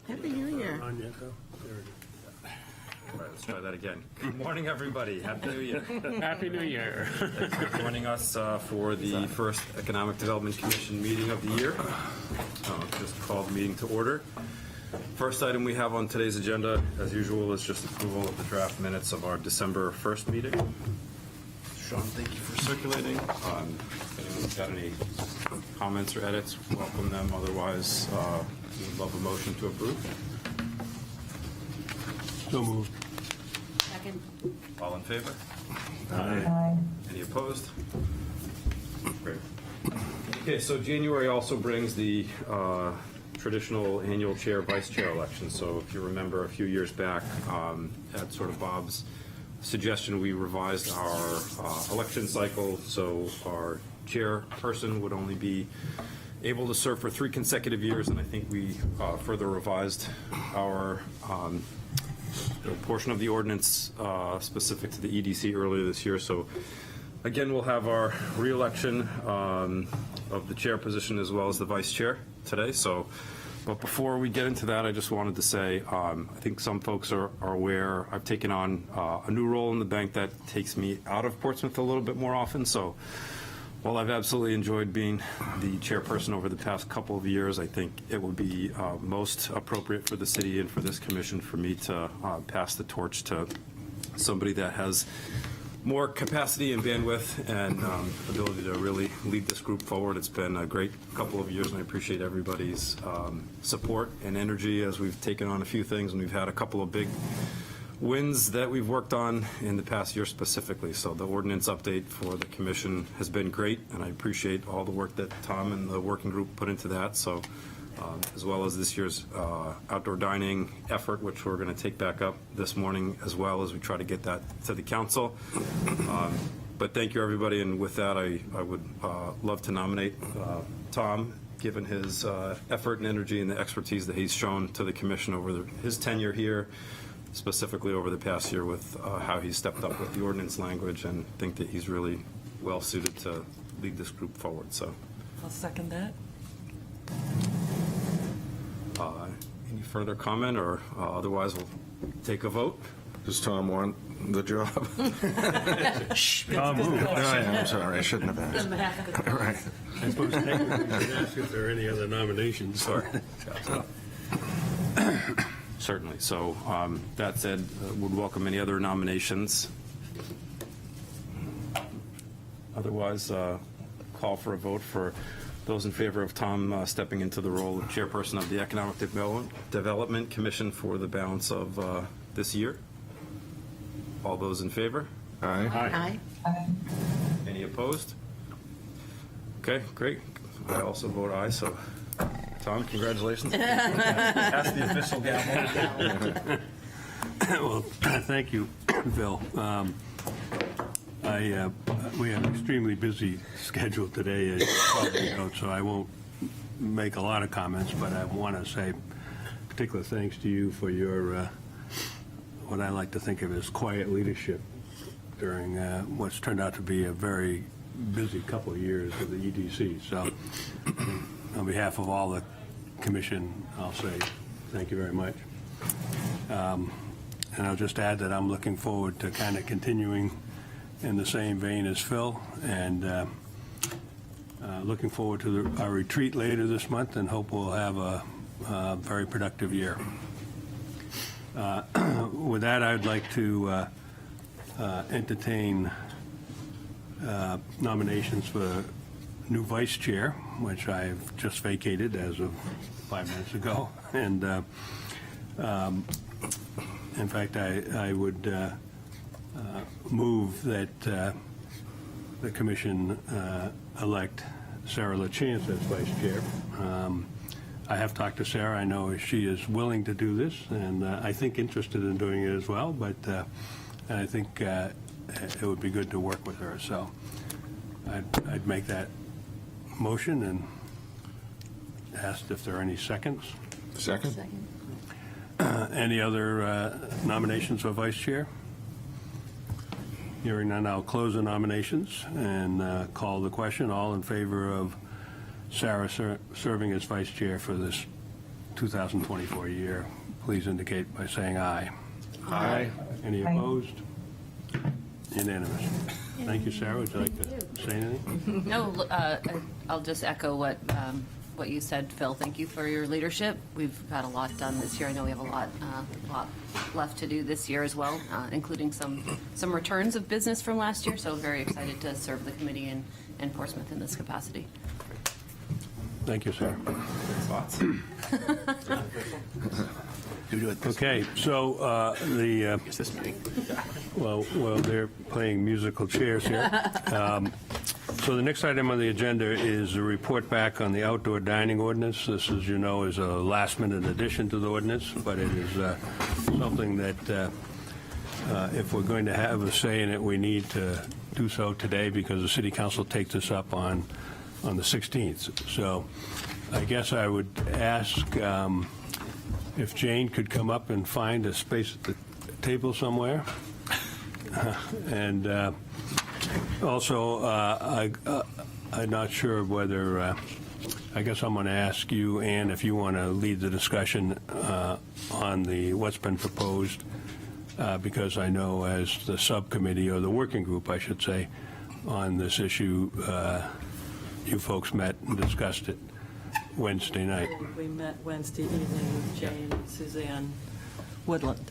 Happy New Year. On yet, though? There it is. All right, let's try that again. Good morning, everybody. Happy New Year. Happy New Year. Thanks for joining us for the first Economic Development Commission meeting of the year. Just call the meeting to order. First item we have on today's agenda, as usual, is just approval of the draft minutes of our December 1st meeting. Sean, thank you for circulating. If anyone's got any comments or edits, welcome them. Otherwise, we'd love a motion to approve. So moved. Second. All in favor? Aye. Any opposed? Great. Okay, so January also brings the traditional annual chair, vice chair election. So if you remember a few years back, at sort of Bob's suggestion, we revised our election cycle. So our chairperson would only be able to serve for 3 consecutive years, and I think we further revised our portion of the ordinance specific to the EDC earlier this year. So again, we'll have our re-election of the chair position as well as the vice chair today. So, but before we get into that, I just wanted to say, I think some folks are aware I've taken on a new role in the bank that takes me out of Portsmouth a little bit more often. So while I've absolutely enjoyed being the chairperson over the past couple of years, I think it would be most appropriate for the city and for this commission for me to pass the torch to somebody that has more capacity and bandwidth and ability to really lead this group forward. It's been a great couple of years, and I appreciate everybody's support and energy as we've taken on a few things, and we've had a couple of big wins that we've worked on in the past year specifically. So the ordinance update for the commission has been great, and I appreciate all the work that Tom and the working group put into that. So as well as this year's outdoor dining effort, which we're going to take back up this morning as well as we try to get that to the council. But thank you, everybody. And with that, I would love to nominate Tom, given his effort and energy and the expertise that he's shown to the commission over his tenure here, specifically over the past year with how he stepped up with the ordinance language, and think that he's really well suited to lead this group forward. So I'll second that. any further comment, or otherwise we'll take a vote? Does Tom want the job? Tom moved. I'm sorry, I shouldn't have asked. On behalf of the Right. I suppose technically we should ask if there are any other nominations. Sorry. Certainly. So that said, would welcome any other nominations. Otherwise, call for a vote for those in favor of Tom stepping into the role of chairperson of the Economic Development Commission for the balance of this year. All those in favor? Aye. Aye. Any opposed? Okay, great. I also vote aye, so Tom, congratulations. Pass the official gavel. Well, thank you, Bill. We have an extremely busy schedule today, as you probably know, so I won't make a lot of comments, but I want to say particular thanks to you for your, what I like to think of as quiet leadership during what's turned out to be a very busy couple of years of the EDC. So on behalf of all the commission, I'll say thank you very much. And I'll just add that I'm looking forward to kind of continuing in the same vein as Phil, and looking forward to our retreat later this month, and hope we'll have a very productive year. With that, I'd like to entertain nominations for new vice chair, which I've just vacated as of 5 minutes ago. And in fact, I would move that the commission elect Sarah LaChance as vice chair. I have talked to Sarah. I know she is willing to do this, and I think interested in doing it as well, but I think it would be good to work with her. So I'd make that motion and asked if there are any seconds. Second? Second. Any other nominations for vice chair? Hearing none, I'll close the nominations and call the question. All in favor of Sarah serving as vice chair for this 2024 year, please indicate by saying aye. Aye. Any opposed? Unanimous. Thank you, Sarah. Would you like to say anything? No, I'll just echo what you said, Phil. Thank you for your leadership. We've got a lot done this year. I know we have a lot left to do this year as well, including some returns of business from last year. So very excited to serve the committee in Portsmouth in this capacity. Thank you, Sarah. Okay, so well, they're playing musical chairs here. So the next item on the agenda is a report back on the outdoor dining ordinance. This, as you know, is a last-minute addition to the ordinance, but it is something that if we're going to have a say in it, we need to do so today because the City Council takes this up on the 16th. So I guess I would ask if Jane could come up and find a space at the table somewhere. And also, I'm not sure whether, I guess I'm going to ask you, Ann, if you want to lead the discussion on what's been proposed, because I know as the subcommittee, or the working group, I should say, on this issue, you folks met and discussed it Wednesday night. We met Wednesday evening with Jane and Suzanne Woodland.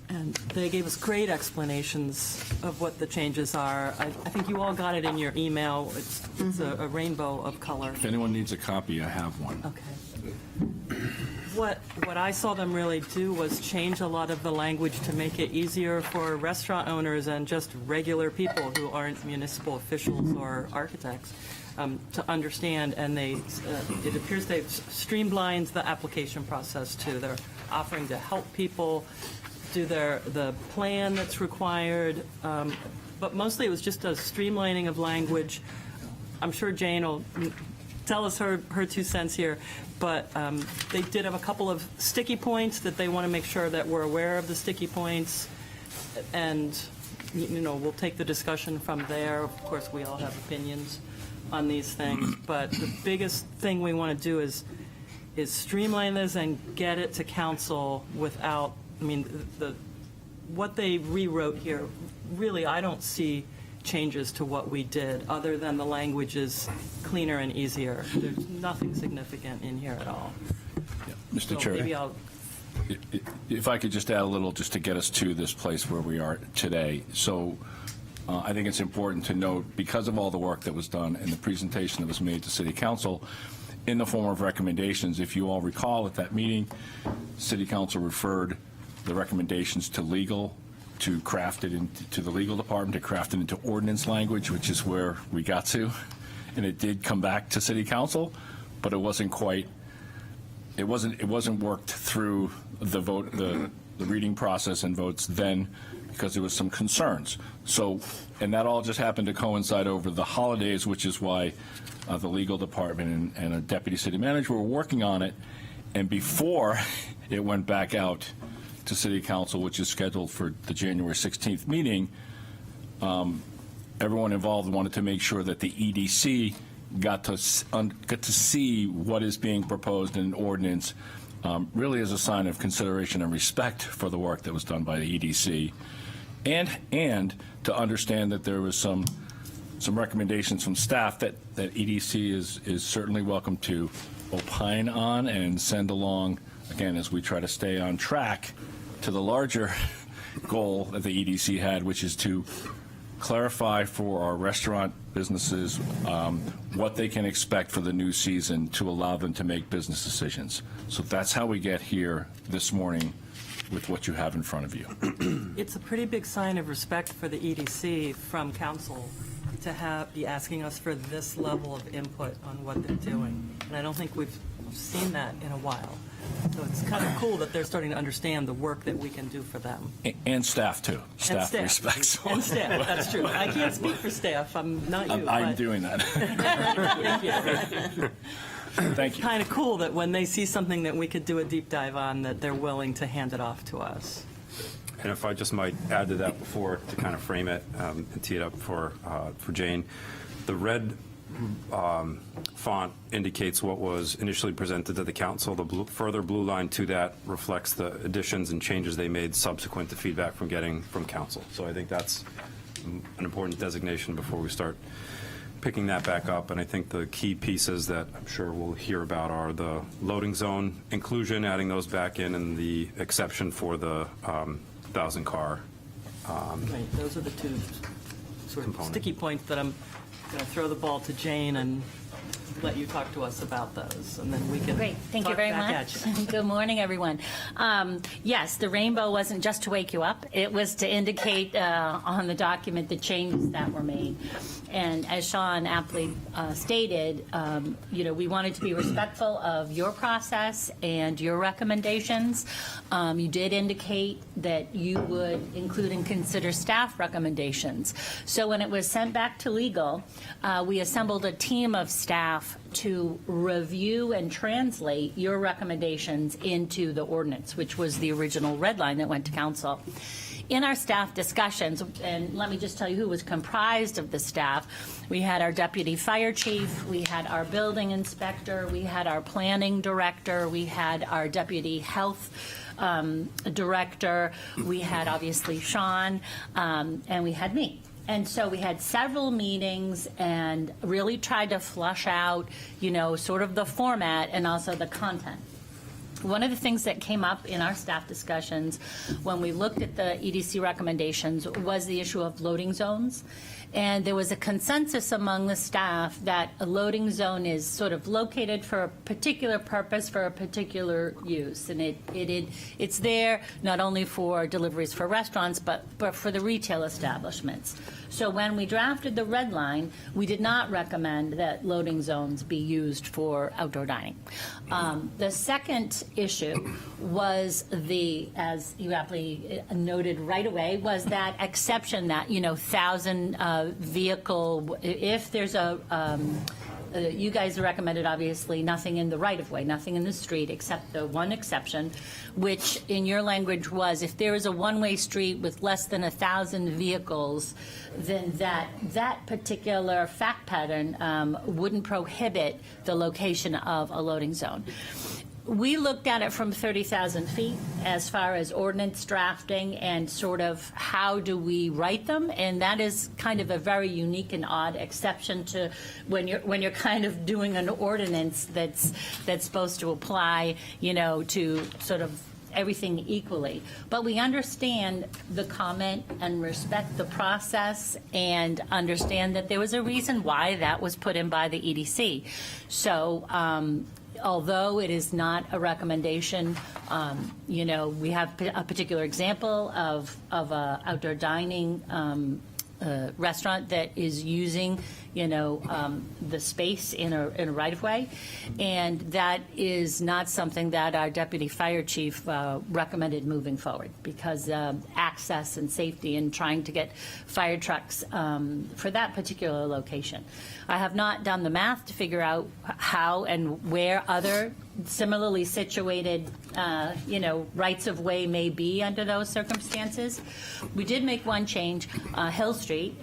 And they gave us great explanations of what the changes are. I think you all got it in your email. It's a rainbow of color. If anyone needs a copy, I have one. Okay. What I saw them really do was change a lot of the language to make it easier for restaurant owners and just regular people who aren't municipal officials or architects to understand. And it appears they've streamlined the application process too. They're offering to help people do the plan that's required, but mostly it was just a streamlining of language. I'm sure Jane will tell us her 2 cents here, but they did have a couple of sticky points that they want to make sure that we're aware of the sticky points, and we'll take the discussion from there. Of course, we all have opinions on these things, but the biggest thing we want to do is streamline this and get it to council without. I mean, what they rewrote here, really, I don't see changes to what we did, other than the language is cleaner and easier. There's nothing significant in here at all. Mr. So Chair, maybe I'll. if I could just add a little, just to get us to this place where we are today. So I think it's important to note, because of all the work that was done and the presentation that was made to City Council in the form of recommendations, if you all recall at that meeting, City Council referred the recommendations to legal, to craft it into the legal department, to craft it into ordinance language, which is where we got to. And it did come back to City Council, but it wasn't quite, it wasn't worked through the vote, the reading process and votes then, because there was some concerns. So, and that all just happened to coincide over the holidays, which is why the legal department and a deputy city manager were working on it. And before it went back out to City Council, which is scheduled for the January 16th meeting, everyone involved wanted to make sure that the EDC got to see what is being proposed in an ordinance, really as a sign of consideration and respect for the work that was done by the EDC, and to understand that there was some recommendations from staff that EDC is certainly welcome to opine on and send along, again, as we try to stay on track to the larger goal that the EDC had, which is to clarify for our restaurant businesses what they can expect for the new season to allow them to make business decisions. So that's how we get here this morning with what you have in front of you. It's a pretty big sign of respect for the EDC from council to be asking us for this level of input on what they're doing. And I don't think we've seen that in a while. So it's kind of cool that they're starting to understand the work that we can do for them. And staff, too. Staff respects. And staff, that's true. I can't speak for staff. I'm not you. I'm but doing that. Thank you. Thank you. Kind of cool that when they see something that we could do a deep dive on, that they're willing to hand it off to us. And if I just might add to that before, to kind of frame it and tee it up for Jane, the red font indicates what was initially presented to the council. The further blue line to that reflects the additions and changes they made subsequent to feedback from getting from council. So I think that's an important designation before we start picking that back up. And I think the key pieces that I'm sure we'll hear about are the loading zone inclusion, adding those back in, and the exception for the 1,000-car. Right, those are the two sort of Component. sticky points that I'm going to throw the ball to Jane and let you talk to us about those, and then we can Great, thank you talk very back much. at you. Good morning, everyone. Yes, the rainbow wasn't just to wake you up, it was to indicate on the document the changes that were made. And as Sean aptly stated, we wanted to be respectful of your process and your recommendations. You did indicate that you would include and consider staff recommendations. So when it was sent back to legal, we assembled a team of staff to review and translate your recommendations into the ordinance, which was the original red line that went to council. In our staff discussions, and let me just tell you who was comprised of the staff, we had our deputy fire chief, we had our building inspector, we had our planning director, we had our deputy health director, we had obviously Sean, and we had me. And so we had several meetings and really tried to flush out, sort of the format and also the content. One of the things that came up in our staff discussions when we looked at the EDC recommendations was the issue of loading zones. And there was a consensus among the staff that a loading zone is sort of located for a particular purpose, for a particular use. And it's there not only for deliveries for restaurants, but for the retail establishments. So when we drafted the red line, we did not recommend that loading zones be used for outdoor dining. The second issue was as you aptly noted right away, was that exception that, 1,000 vehicle, if there's you guys recommended, obviously, nothing in the right-of-way, nothing in the street, except the one exception, which in your language was if there is a one-way street with less than 1,000 vehicles, then that particular fact pattern wouldn't prohibit the location of a loading zone. We looked at it from 30,000 feet as far as ordinance drafting and sort of how do we write them, and that is kind of a very unique and odd exception to when you're kind of doing an ordinance that's supposed to apply, to sort of everything equally. But we understand the comment and respect the process and understand that there was a reason why that was put in by the EDC. So although it is not a recommendation, we have a particular example of a outdoor dining restaurant that is using, the space in a right-of-way, and that is not something that our deputy fire chief recommended moving forward because access and safety and trying to get fire trucks for that particular location. I have not done the math to figure out how and where other similarly situated, rights of way may be under those circumstances. We did make one change. Hill Street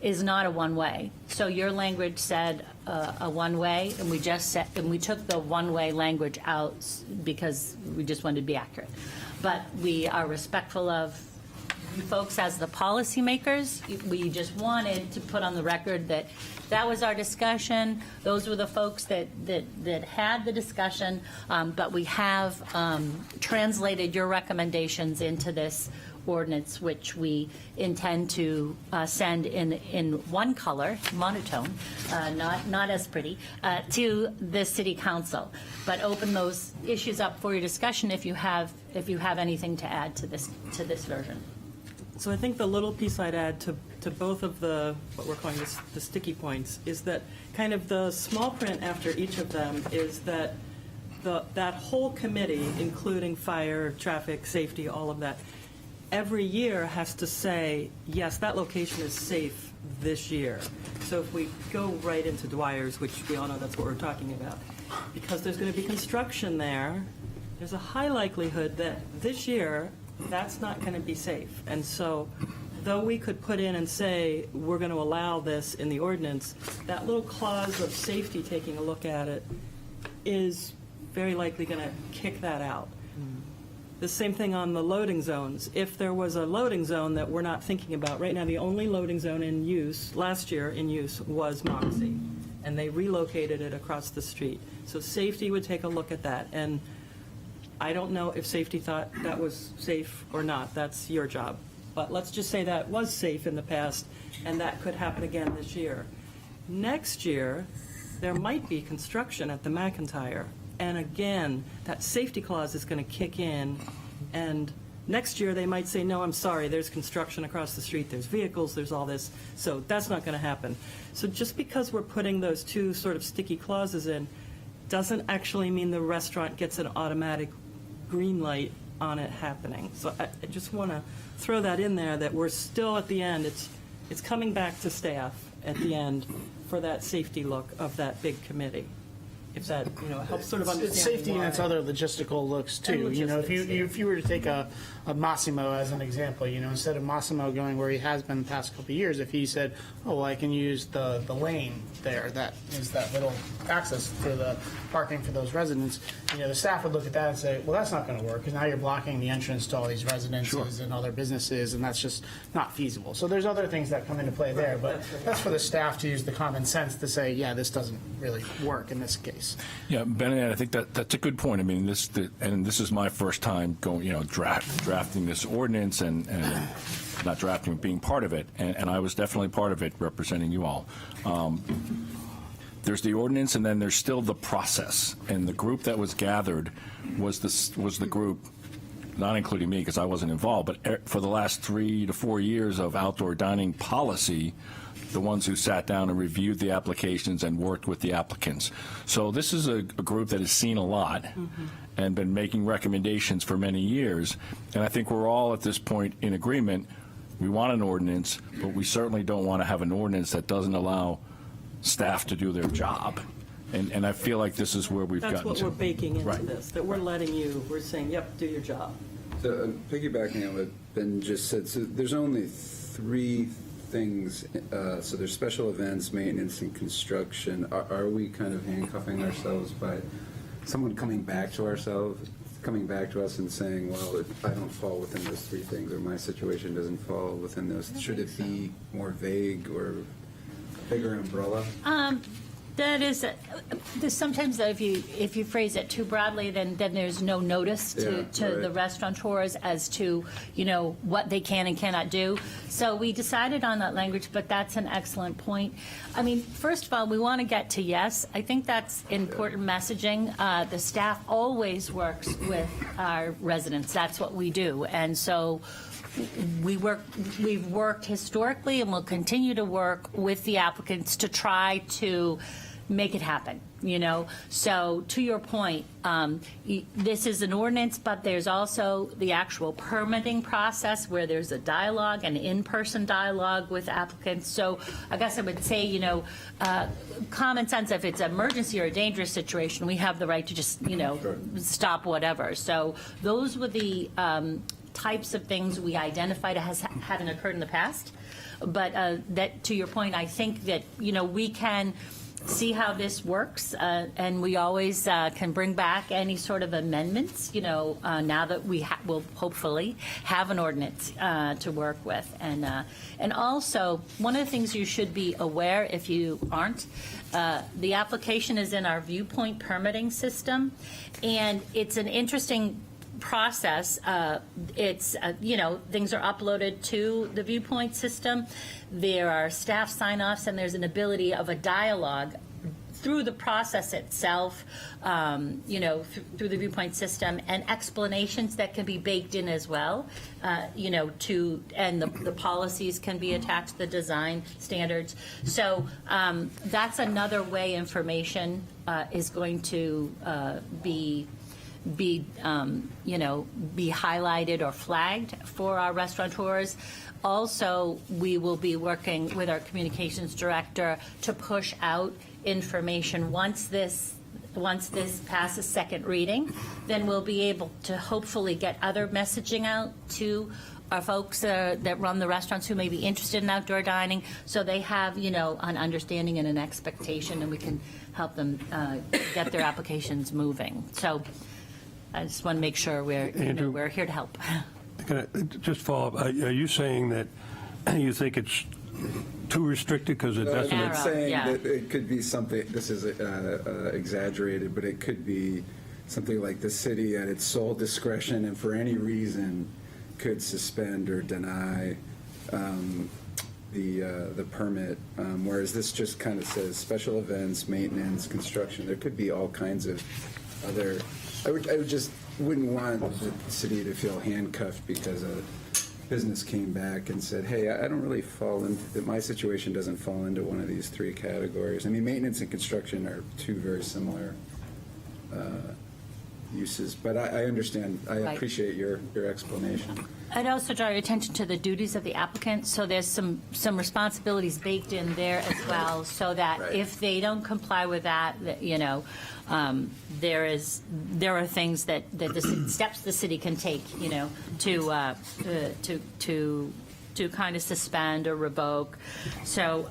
is not a one-way. So your language said a one-way, and we took the one-way language out because we just wanted to be accurate. But we are respectful of you folks as the policymakers. We just wanted to put on the record that was our discussion. Those were the folks that had the discussion, but we have translated your recommendations into this ordinance, which we intend to send in one color, monotone, not as pretty, to the City Council. But open those issues up for your discussion if you have anything to add to this version. So I think the little piece I'd add to both of what we're calling the sticky points is that kind of the small print after each of them is that that whole committee, including fire, traffic, safety, all of that, every year has to say, yes, that location is safe this year. So if we go right into Dwyer's, which we all know that's what we're talking about, because there's going to be construction there's a high likelihood that this year that's not going to be safe. And so though we could put in and say, we're going to allow this in the ordinance, that little clause of safety, taking a look at it, is very likely going to kick that out. The same thing on the loading zones. If there was a loading zone that we're not thinking about, right now, the only loading zone in use, last year in use, was Moxie, and they relocated it across the street. So safety would take a look at that, and I don't know if safety thought that was safe or not. That's your job. But let's just say that was safe in the past, and that could happen again this year. Next year, there might be construction at the McIntyre. And again, that safety clause is going to kick in. And next year, they might say, no, I'm sorry, there's construction across the street, there's vehicles, there's all this. So that's not going to happen. So just because we're putting those two sort of sticky clauses in, doesn't actually mean the restaurant gets an automatic green light on it happening. So I just want to throw that in there, that we're still at the end. It's coming back to staff at the end for that safety look of that big committee. If that, helps sort of understand. It's safety and why. it's other logistical looks too. And If you were to take a Massimo as an example, instead of Massimo going where he has been the past couple of years, if he said, oh, well, I can use the lane there, that is that little access for the parking for those residents, the staff would look at that and say, well, that's not going to work because now you're blocking the entrance to all these residences and other businesses, and that's just not feasible. So there's other things that come into play there, but that's for the staff to use the common sense to say, yeah, this doesn't really work in this case. Yeah, Bennett, I think that's a good point. I mean, this is my first time going, drafting this ordinance and not drafting, being part of it, and I was definitely part of it, representing you all. There's the ordinance, and then there's still the process. And the group that was gathered was the group, not including me because I wasn't involved, but for the last 3 to 4 years of outdoor dining policy, the ones who sat down and reviewed the applications and worked with the applicants. So this is a group that has seen a lot and been making recommendations for many years. And I think we're all at this point in agreement. We want an ordinance, but we certainly don't want to have an ordinance that doesn't allow staff to do their job. And I feel like this is where we've gotten That's to. what we're baking into Right. this, that we're letting you, we're saying, yep, do your job. So, piggybacking on what Ben just said, so there's only 3 things, so there's special events, maintenance, and construction. Are we kind of handcuffing ourselves by someone coming back to us and saying, well, I don't fall within those 3 things, or my situation doesn't fall within those? Should it be more vague or bigger umbrella? That is, there's sometimes if you phrase it too broadly, then there's no notice to right. the restaurateurs as to what they can and cannot do. So we decided on that language, but that's an excellent point. I mean, first of all, we want to get to yes. I think that's important messaging. The staff always works with our residents. That's what we do, and so. We've worked historically and will continue to work with the applicants to try to make it happen, So to your point, this is an ordinance, but there's also the actual permitting process where there's a dialogue, an in-person dialogue with applicants. So I guess I would say, common sense, if it's an emergency or a dangerous situation, we have the right to just, stop whatever. So those were the types of things we identified as having occurred in the past. But that, to your point, I think that, we can see how this works, and we always can bring back any sort of amendments, now that we will hopefully have an ordinance to work with. And also, one of the things you should be aware, if you aren't, the application is in our viewpoint permitting system, and it's an interesting process. It's, things are uploaded to the viewpoint system. There are staff sign-offs, and there's an ability of a dialogue through the process itself, through the viewpoint system, and explanations that can be baked in as well, and the policies can be attached, the design standards. So that's another way information is going to be highlighted or flagged for our restaurateurs. Also, we will be working with our communications director to push out information once this passes second reading. Then we'll be able to hopefully get other messaging out to are folks that run the restaurants who may be interested in outdoor dining, so they have, you know, an understanding and an expectation, and we can help them get their applications moving. So I just want to make sure Andrew? we're here to help. Can I just follow up? Are you saying that you think it's too restricted because it doesn't? Uh, Narrow, I'm saying yeah. that it could be something, this is exaggerated, but it could be something like the city at its sole discretion and for any reason could suspend or deny the permit, whereas this just kind of says special events, maintenance, construction. There could be all kinds of other, I would just wouldn't want the city to feel handcuffed because a business came back and said, hey, I don't really fall into, my situation doesn't fall into one of these three categories. I mean, maintenance and construction are two very similar uses, but I understand, I Right. appreciate your explanation. I'd also draw your attention to the duties of the applicant, so there's some responsibilities baked in there as well, so that Right. if they don't comply with that, you know, there are things that steps the city can take, you know, to kind of suspend or revoke. So,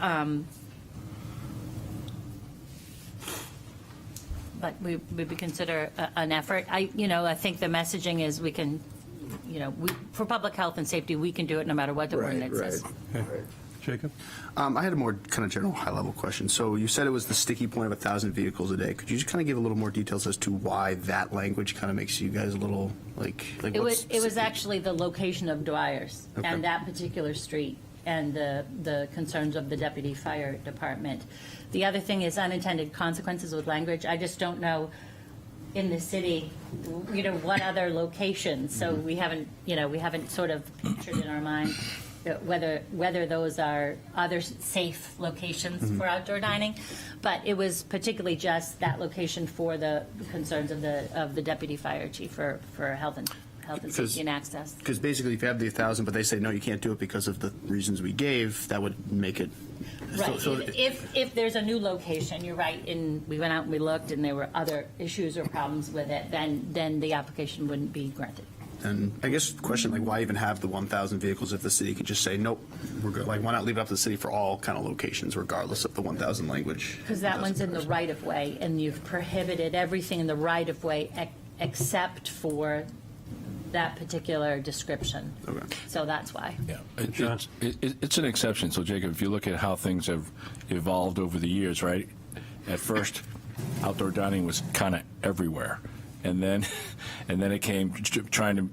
but we would consider an effort. I think the messaging is we can, for public health and safety, we can do it no matter what the ordinance says. Right. Jacob? I had a more kind of general high-level question. So you said it was the sticky point of 1,000 vehicles a day. Could you just kind of give a little more details as to why that language kind of makes you guys a little like It was actually the location of Dwyer's Okay. and that particular street and the concerns of the deputy fire department. The other thing is unintended consequences with language. I just don't know in the city, what other locations. So we haven't sort of pictured in our mind whether those are other safe locations for outdoor dining. But it was particularly just that location for the concerns of the deputy fire chief for health and safety and access. Because basically, if you have the 1,000, but they say no, you can't do it because of the reasons we gave, that would make it. Right. So, If there's a new location, you're right, and we went out and we looked and there were other issues or problems with it, then the application wouldn't be granted. and I guess the question, like, why even have the 1,000 vehicles if the city could just say, nope, we're good? Like, why not leave it up to the city for all kind of locations, regardless of the 1,000 language? Because that one's in the right-of-way, and you've prohibited everything in the right-of-way except for that particular description. Okay. So that's why. Yeah, John? it's an exception. So, Jacob, if you look at how things have evolved over the years, right? At first, outdoor dining was kind of everywhere, and then it came trying to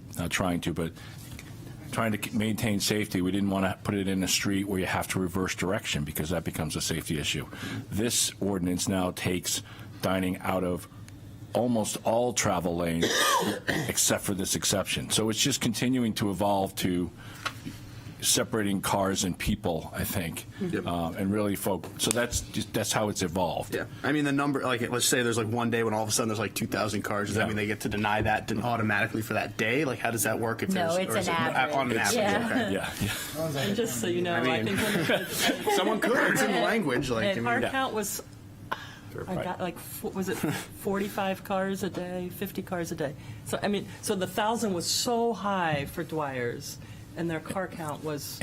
maintain safety. We didn't want to put it in a street where you have to reverse direction because that becomes a safety issue. This ordinance now takes dining out of almost all travel lanes except for this exception. So it's just continuing to evolve to separating cars and people, I think, and really so that's how it's evolved. Yeah, I mean the number. Like, let's say there's like one day when all of a sudden there's like 2,000 cars. Does that mean they get to deny that automatically for that day? Like, how does that work? If No, there's, it's or is an it average. on an average? Yeah. Okay. Yeah. And just so you know, I think when Someone could. It's in the language. Like, I the mean, car count was, I got like, was it 45 cars a day, 50 cars a day? So, I mean, so the 1,000 was so high for Dwyer's, and their car count was,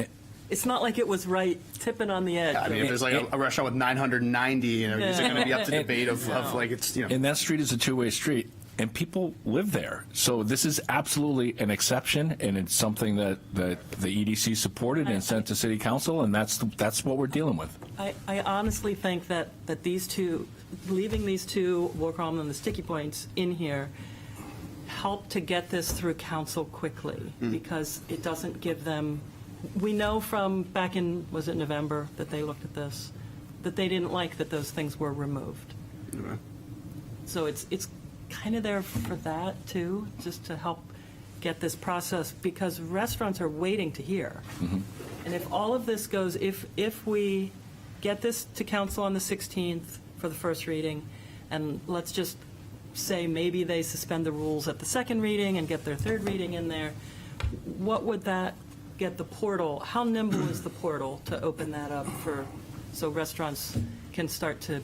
it's not like it was right tipping on the edge. I mean, if there's like a restaurant with 990, is it going to be up to debate of like it's And that street is a two-way street, and people live there. So this is absolutely an exception, and it's something that the EDC supported and sent to City Council, and that's what we're dealing with. I honestly think that these two, leaving these two, we'll call them the sticky points, in here, help to get this through council quickly, because it doesn't give them, we know from back in, was it November, that they looked at this, that they didn't like that those things were removed. So it's kind of there for that, too, just to help get this process, because restaurants are waiting to hear. And if all of this goes, if we get this to council on the 16th for the first reading, and let's just say maybe they suspend the rules at the second reading and get their third reading in there, what would that get the portal, how nimble is the portal to open that up so restaurants can start to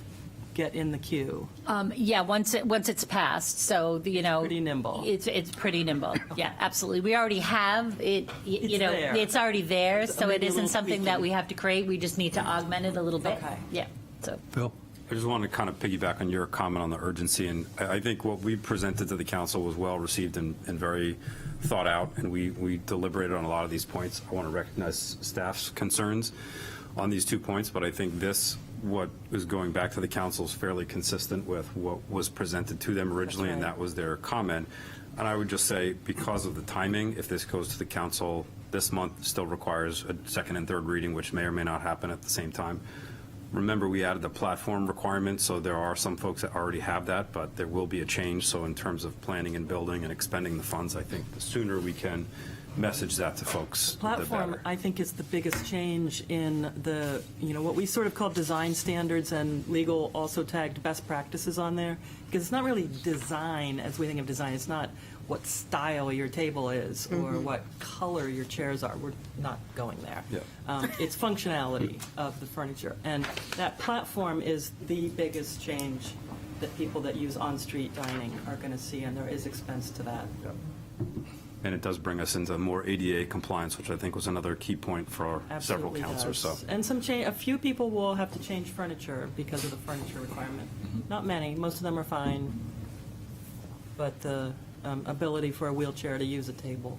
get in the queue? Yeah, once it's passed, so, Pretty nimble. It's pretty nimble, yeah, absolutely. We already have it, It's there. it's already there, It's so it maybe a isn't little something that tweaking. we have to create, we just need to augment it a little bit. Okay. Yeah, so. Phil? I just want to kind of piggyback on your comment on the urgency, and I think what we presented to the council was well-received and very thought out, and we deliberated on a lot of these points. I want to recognize staff's concerns on these 2 points, but I think what is going back to the council is fairly consistent with what was presented to them originally, and That's right. that was their comment. And I would just say, because of the timing, if this goes to the council this month, still requires a second and third reading, which may or may not happen at the same time. Remember, we added the platform requirement, so there are some folks that already have that, but there will be a change. So in terms of planning and building and expending the funds, I think the sooner we can message that to folks, the Platform, better. I think, is the biggest change in the, what we sort of call design standards, and legal also tagged best practices on there, because it's not really design as we think of design. It's not what style your table is or what color your chairs are. We're not going there. Yeah. It's functionality of the furniture. And that platform is the biggest change that people that use on-street dining are going to see, and there is expense to that. And it does bring us into more ADA compliance, which I think was another key point for several Absolutely councilors. So does. And a few people will have to change furniture because of the furniture requirement. Not many, most of them are fine, but the ability for a wheelchair to use a table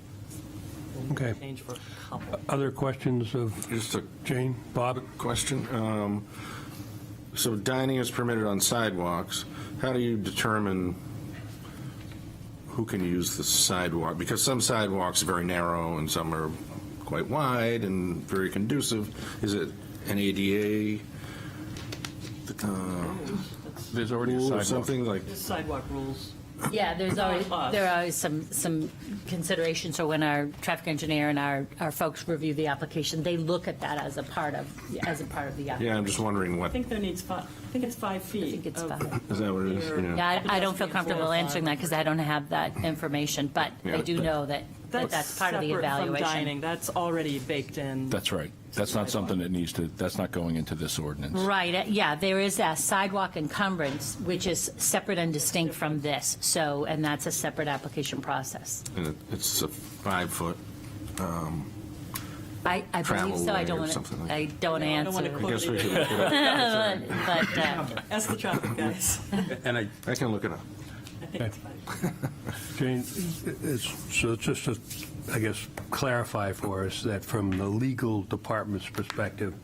will Okay. change for a couple. Other questions of Just a Jane? Bob? question. So dining is permitted on sidewalks. How do you determine who can use the sidewalk? Because some sidewalks are very narrow and some are quite wide and very conducive. Is it an ADA There's already a rule or sidewalk. something like? There's sidewalk rules. Yeah, there Us. are always some consideration, so when our traffic engineer and our folks review the application, they look at that as a part of the application. Yeah, I'm just wondering I what, think I think it's 5 feet. I think it's of 5. is that what it is? your- Yeah. Yeah, I don't feel Pedestrian comfortable 4 or 5. answering that because I don't have that information, but I Yeah. do know that that's part of the separate from evaluation. dining. That's already baked in. That's right. That's not something that that's not going into this ordinance. Right, yeah, there is a sidewalk encumbrance, which is separate and distinct from this, so, and that's a separate application process. And it's a 5-foot. I Travel believe so, I way don't or want something like to, I don't want to I don't want answer. to I guess we quote should it. look it up. But, Ask the traffic guys. And I I can look it up. I think it's 5. Jane, so just to, I guess, clarify for us that from the legal department's perspective,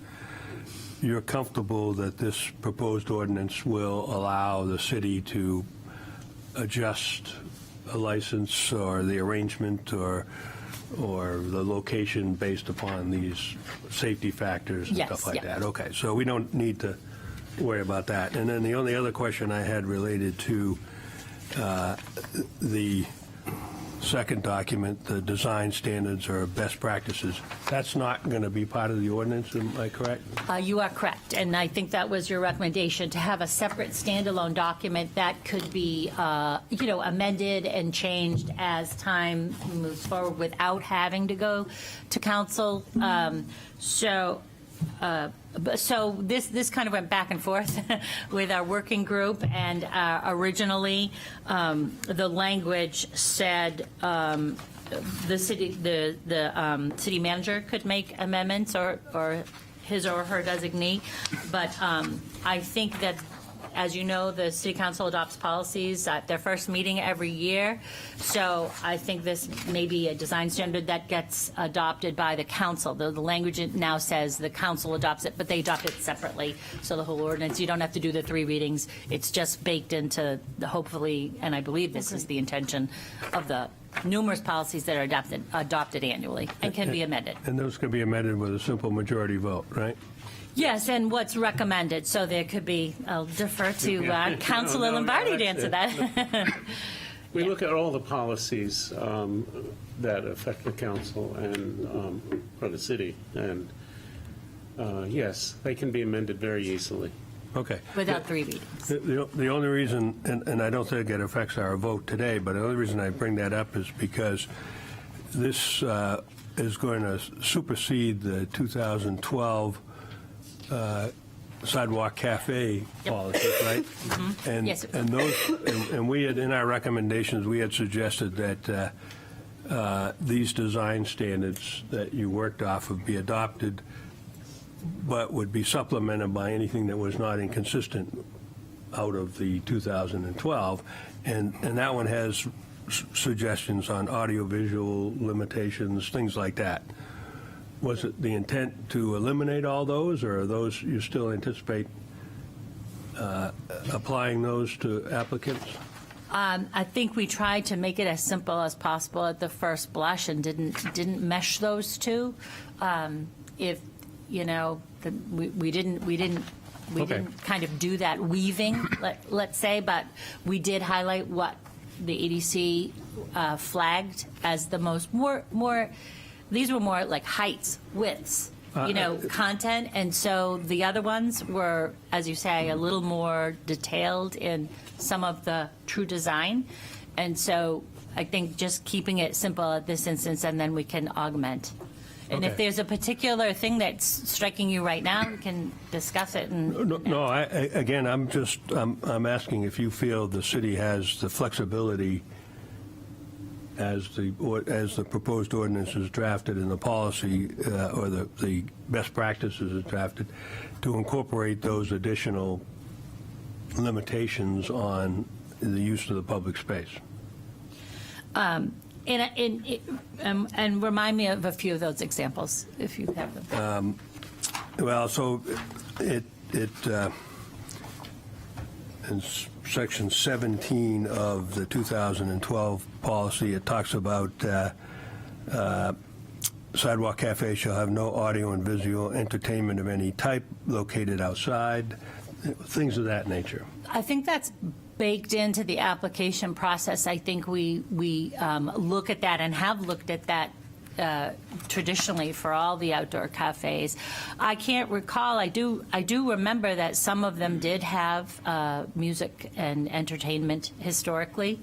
you're comfortable that this proposed ordinance will allow the city to adjust a license or the arrangement or the location based upon these safety factors and Yes, stuff like yeah. that? Okay, so we don't need to worry about that. And then the only other question I had related to the second document, the design standards or best practices, that's not going to be part of the ordinance, am I correct? You are correct, and I think that was your recommendation, to have a separate standalone document that could be, amended and changed as time moves forward without having to go to council. So this kind of went back and forth with our working group, and originally, the language said the city manager could make amendments or his or her designee, but I think that, as you know, the city council adopts policies at their first meeting every year. So I think this may be a design standard that gets adopted by the council. The language now says the council adopts it, but they adopt it separately. So the whole ordinance, you don't have to do the 3 readings. It's just baked into hopefully, and I believe this is the intention of the numerous policies that are adopted annually and can be amended. And those can be amended with a simple majority vote, right? Yes, and what's recommended, so there could be, I'll defer to Councilor no, Lombardi to that's answer that. We look at all the policies that affect the council and or the city, and yes, they can be amended very easily. Okay. Without 3 readings. The only reason, and I don't think it affects our vote today, but the only reason I bring that up is because this is going to supersede the 2012 sidewalk cafe policies, right? And Yes. and those, and we had, in our recommendations, we had suggested that these design standards that you worked off of be adopted, but would be supplemented by anything that was not inconsistent out of the 2012. And that one has suggestions on audiovisual limitations, things like that. Was it the intent to eliminate all those, or are those, you still anticipate applying those to applicants? I think we tried to make it as simple as possible at the first blush and didn't mesh those two. If, you know, we didn't kind of do that weaving, let's say, but we did highlight what the EDC flagged as the more, these were more like heights, widths, content. And so the other ones were, as you say, a little more detailed in some of the true design. And so I think just keeping it simple at this instance, and then we can augment. And if Okay. there's a particular thing that's striking you right now, we can discuss it. And No, again, I'm asking if you feel the city has the flexibility as the proposed ordinance is drafted and the policy or the best practices is drafted to incorporate those additional limitations on the use of the public space. and remind me of a few of those examples, if you have them. Well, so in section 17 of the 2012 policy, it talks about sidewalk cafe shall have no audio and visual entertainment of any type located outside, things of that nature. I think that's baked into the application process. I think we look at that and have looked at that traditionally for all the outdoor cafes. I can't recall. I do remember that some of them did have music and entertainment historically,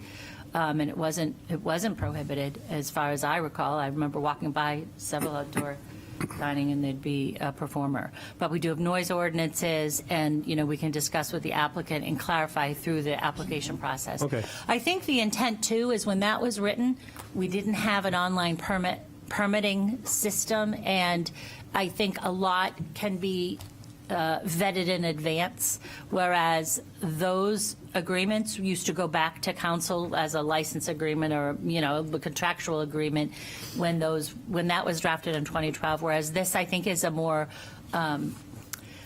and it wasn't prohibited as far as I recall. I remember walking by several outdoor dining and there'd be a performer. But we do have noise ordinances, and we can discuss with the applicant and clarify through the application process. Okay. I think the intent too is when that was written, we didn't have an online permitting system, and I think a lot can be vetted in advance, whereas those agreements used to go back to council as a license agreement or a contractual agreement when that was drafted in 2012, whereas this I think is a more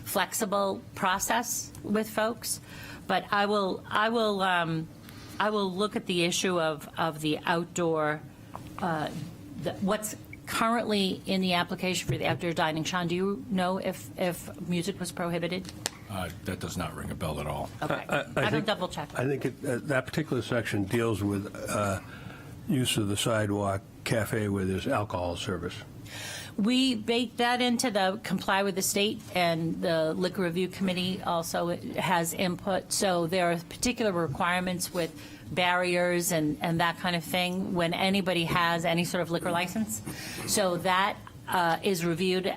flexible process with folks. But I will look at the issue of the outdoor what's currently in the application for the outdoor dining. Sean, do you know if music was prohibited? That does not ring a bell at all. Okay. I will double check. I think that particular section deals with use of the sidewalk cafe where there's alcohol service. We baked that into the comply with the state, and the Liquor Review Committee also has input. So there are particular requirements with barriers and that kind of thing when anybody has any sort of liquor license. So that is reviewed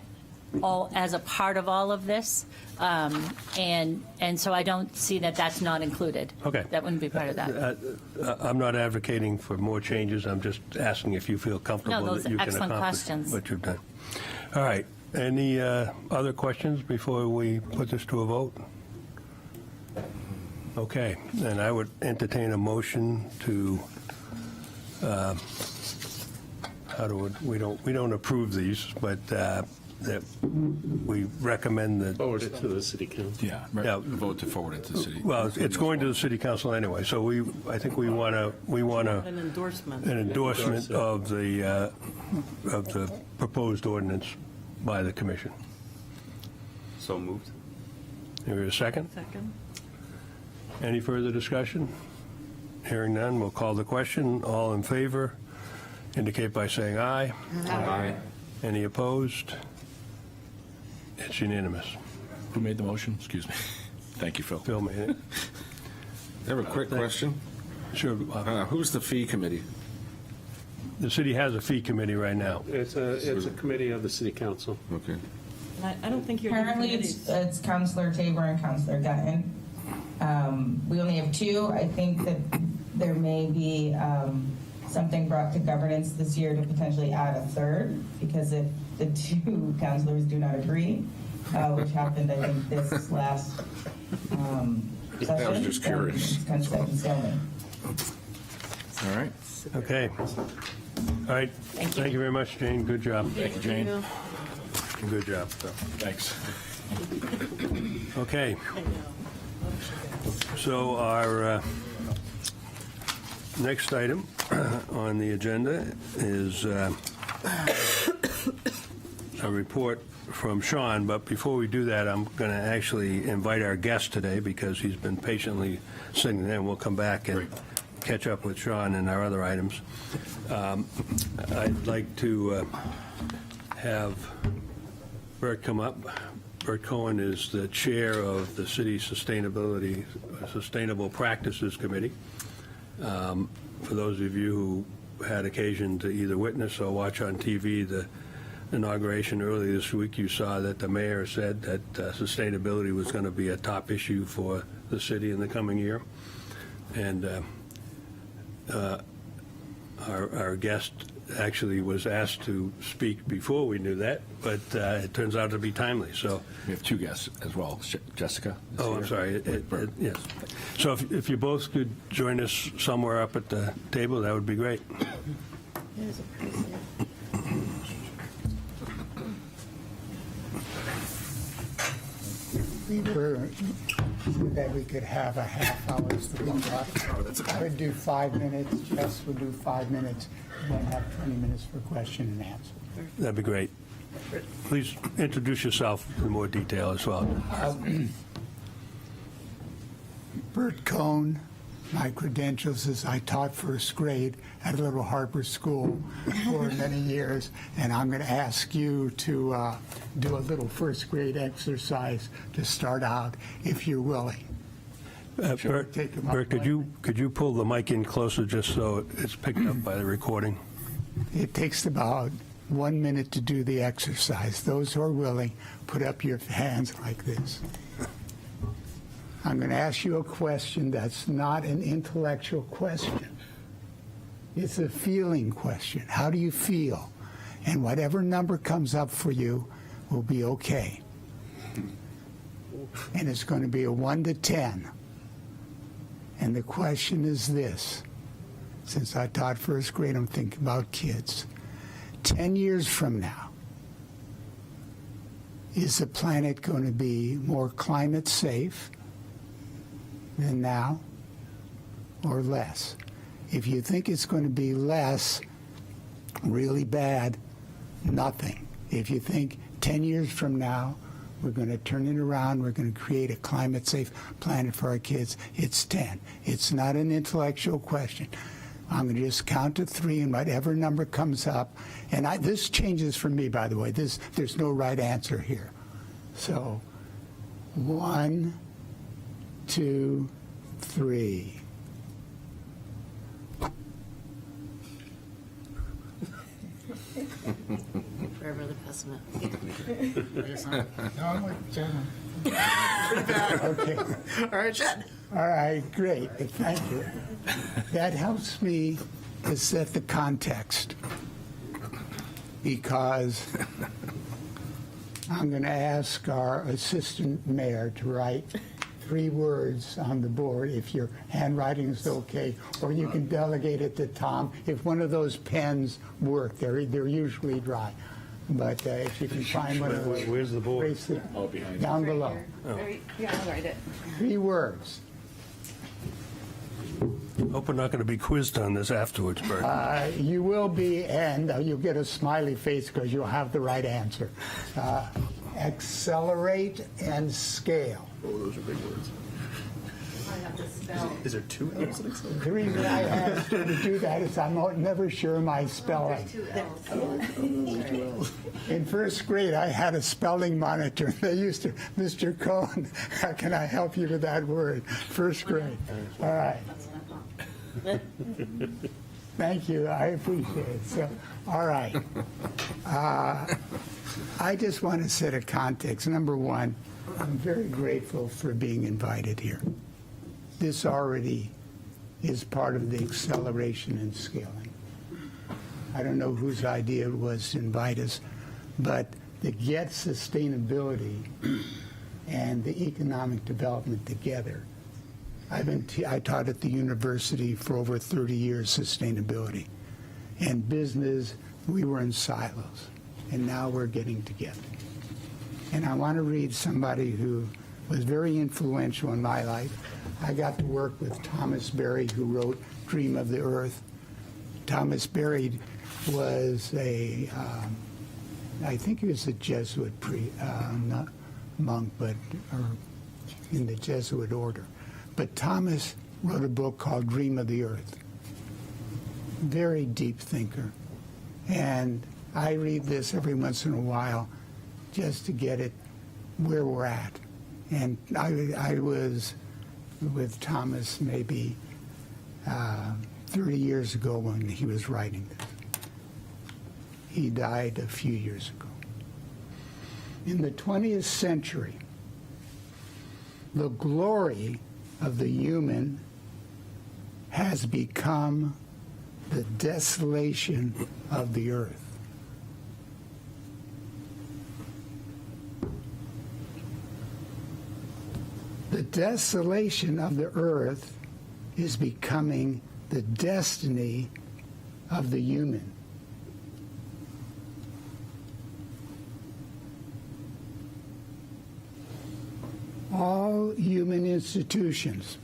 all as a part of all of this. And so I don't see that that's not included. Okay. That wouldn't be part of that. I'm not advocating for more changes. I'm just asking if you feel comfortable No, those that you can excellent accomplish questions. what you've done. All right. Any other questions before we put this to a vote? Okay. Then I would entertain a motion to, we don't approve these, but that we recommend that. Forward it to the city council. Yeah, Yeah. vote to forward it to the city. Well, it's going to the city council anyway, so I think we want An endorsement. an endorsement of the proposed ordinance by the commission. So moved. Here a second? Second. Any further discussion? Hearing none, we'll call the question. All in favor indicate by saying aye. Aye. Any opposed? It's unanimous. Who made the motion? Excuse me. Thank you, Phil. Phil made it. I have a quick question. Sure. Who's the fee committee? The city has a fee committee right now. It's a committee of the city council. Okay. And I don't think your new Currently, committees. it's Counselor Tabor and Counselor Gutton. We only have two. I think that there may be something brought to governance this year to potentially add a third, because if the two counselors do not agree, which happened, I think, this last session. I was just curious. It's kind of set in stone. All right. Okay. All right. Thank you very much, Jane. Good job. Thank you, Jane. Good job. Thanks. Okay. So our next item on the agenda is a report from Sean, but before we do that, I'm going to actually invite our guest today because he's been patiently sitting there, and we'll come back and catch up with Sean and our other items. I'd like to have Bert come up. Bert Cohen is the chair of the City Sustainable Practices Committee. For those of you who had occasion to either witness or watch on TV the inauguration earlier this week, you saw that the mayor said that sustainability was going to be a top issue for the city in the coming year. And our guest actually was asked to speak before we knew that, but it turns out to be timely. So We have two guests as well. Jessica? is Oh, here. I'm sorry. Yes. So if you both could join us somewhere up at the table, that would be great. We were that we could have a half hour's to talk. I would do 5 minutes, Jess would do 5 minutes, and then have 20 minutes for question and answer. That'd be great. Please introduce yourself in more detail as well. Bert Cohn, my credentials is I taught first grade at Little Harper School for many years, and I'm going to ask you to do a little first grade exercise to start out, if you're willing. Bert, Take them up Bert, could you pull the mic in closer just so it's picked up by the recording? It takes about 1 minute to do the exercise. Those who are willing, put up your hands like this. I'm going to ask you a question that's not an intellectual question. It's a feeling question. How do you feel? And whatever number comes up for you will be okay. And it's going to be a 1 to 10. And the question is this. Since I taught first grade, I'm thinking about kids. 10 years from now, is the planet going to be more climate safe than now or less? If you think it's going to be less, really bad, nothing. If you think 10 years from now, we're going to turn it around, we're going to create a climate-safe planet for our kids, it's 10. It's not an intellectual question. I'm going to just count to 3, and whatever number comes up, and this changes for me, by the way. There's no right answer here. So 1, 2, 3. Forever the pessimist. No, okay. All right, Chad. All right, great. Thank you. That helps me to set the context, because I'm going to ask our assistant mayor to write 3 words on the board, if your handwriting is okay, or you can delegate it to Tom. If one of those pens work, they're usually dry. But if you can find one of those. Where's the board? Down below. Yeah, I'll write it. 3 words. Hope we're not going to be quizzed on this afterwards, Bert. You will be, and you'll get a smiley face because you'll have the right answer. Accelerate and scale. Oh, those are big words. I have to spell. Is there 2 L's in accelerate? The reason I asked you to do that is I'm never sure my spelling. In first grade, I had a spelling monitor. They used to, Mr. Cohen, how can I help you with that word? First grade. All right. Thank you. I appreciate it. So, all right. I just want to set a context. Number one, I'm very grateful for being invited here. This already is part of the acceleration and scaling. I don't know whose idea it was to invite us, but to get sustainability and the economic development together. I taught at the university for over 30 years, sustainability. And business, we were in silos, and now we're getting together. And I want to read somebody who was very influential in my life. I got to work with Thomas Berry, who wrote Dream of the Earth. Thomas Berry was I think he was a Jesuit not monk, but or in the Jesuit order. But Thomas wrote a book called Dream of the Earth. Very deep thinker. And I read this every once in a while just to get it where we're at. And I was with Thomas maybe 30 years ago when he was writing this. He died a few years ago. In the 20th century, the glory of the human has become the desolation of the earth. The desolation of the earth is becoming the destiny of the human. All human institutions,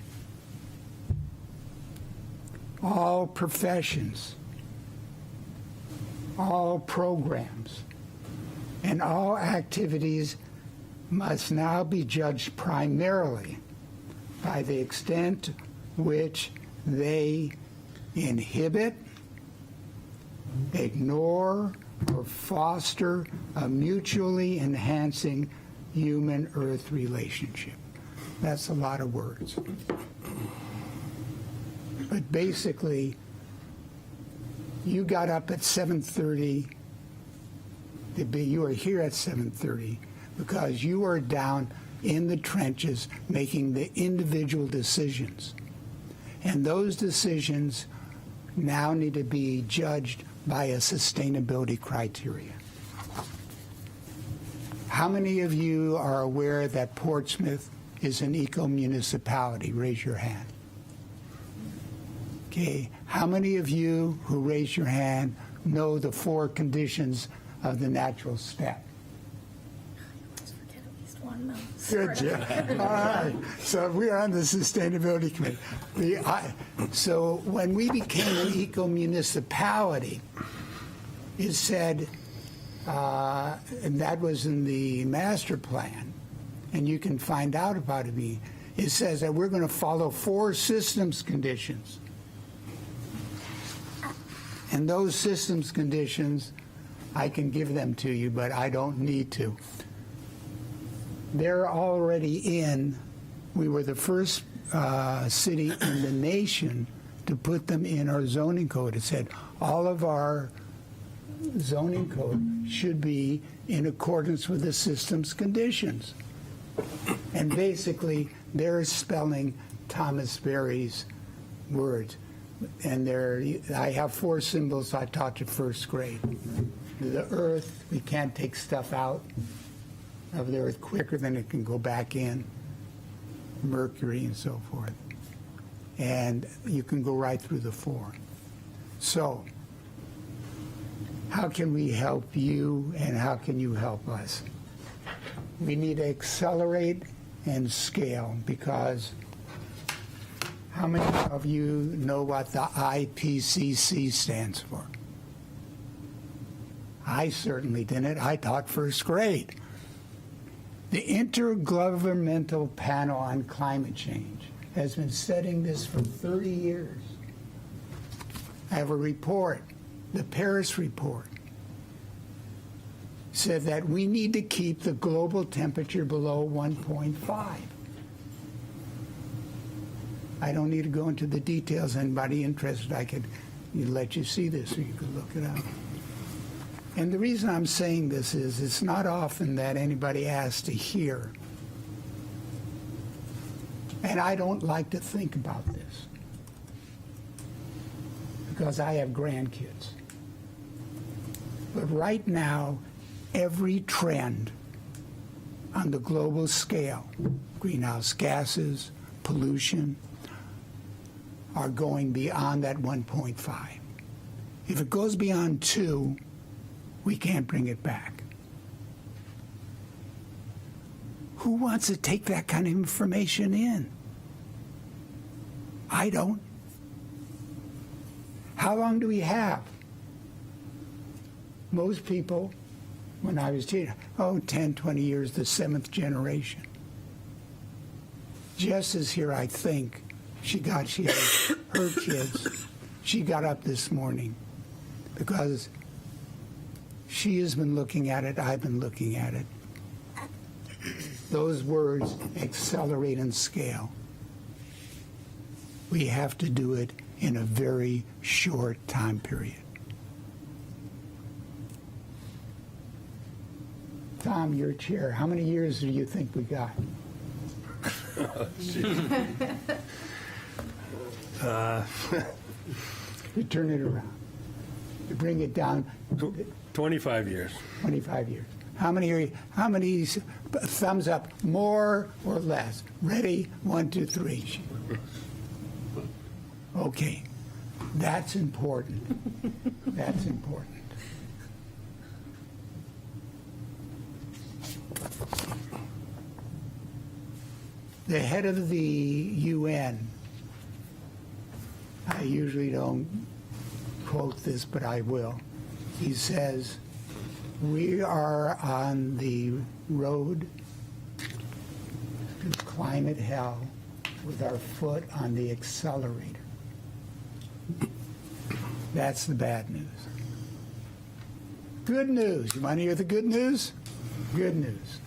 all professions, all programs, and all activities must now be judged primarily by the extent which they inhibit, ignore, or foster a mutually enhancing human-earth relationship. That's a lot of words. But basically, you got up at 7:30. You were here at 7:30 because you were down in the trenches making the individual decisions. And those decisions now need to be judged by a sustainability criteria. How many of you are aware that Portsmouth is an eco-municipality? Raise your hand. Okay, how many of you who raise your hand know the 4 conditions of the natural step? Good job. All right. So we are on the Sustainability Committee. So when we became an eco-municipality, it said, and that was in the master plan, and you can find out about it. It says that we're going to follow 4 systems conditions. And those systems conditions, I can give them to you, but I don't need to. They're already in. We were the first city in the nation to put them in our zoning code. It said all of our zoning code should be in accordance with the system's conditions. And basically, they're spelling Thomas Berry's words. And I have 4 symbols I taught you first grade. The earth, we can't take stuff out of the earth quicker than it can go back in. Mercury and so forth. And you can go right through the 4. So, how can we help you and how can you help us? We need to accelerate and scale, because how many of you know what the IPCC stands for? I certainly didn't. I taught first grade. The Intergovernmental Panel on Climate Change has been studying this for 30 years. I have a report, the Paris report, said that we need to keep the global temperature below 1.5. I don't need to go into the details. Anybody interested, I could let you see this, or you could look it up. And the reason I'm saying this is it's not often that anybody asks to hear. And I don't like to think about this because I have grandkids. But right now, every trend on the global scale, greenhouse gases, pollution, are going beyond that 1.5. If it goes beyond 2, we can't bring it back. Who wants to take that kind of information in? I don't. How long do we have? Most people, when I was teaching, 10, 20 years, the 7th generation. Jess is here, I think. She has her kids. She got up this morning because she has been looking at it, I've been looking at it. Those words, accelerate and scale. We have to do it in a very short time period. Tom, your chair, how many years do you think we got? You turn it around. You bring it down. 25 years. 25 years. How many thumbs up, more or less? Ready? 1, 2, 3. Okay. That's important. That's important. The head of the UN, I usually don't quote this, but I will. He says, we are on the road to climate hell with our foot on the accelerator. That's the bad news. Good news. You want to hear the good news? Good news.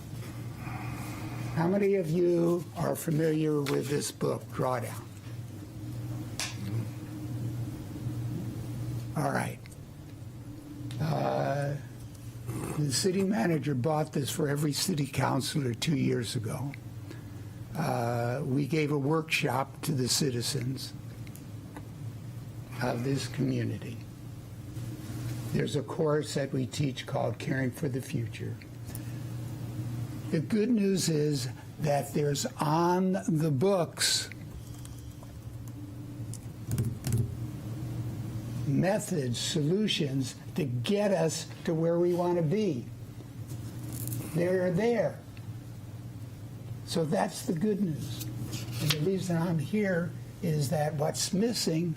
How many of you are familiar with this book, Drawdown? All right. The city manager bought this for every city councilor 2 years ago. We gave a workshop to the citizens of this community. There's a course that we teach called Caring for the Future. The good news is that there's on the books methods, solutions to get us to where we want to be. They're there. So that's the good news. And the reason I'm here is that what's missing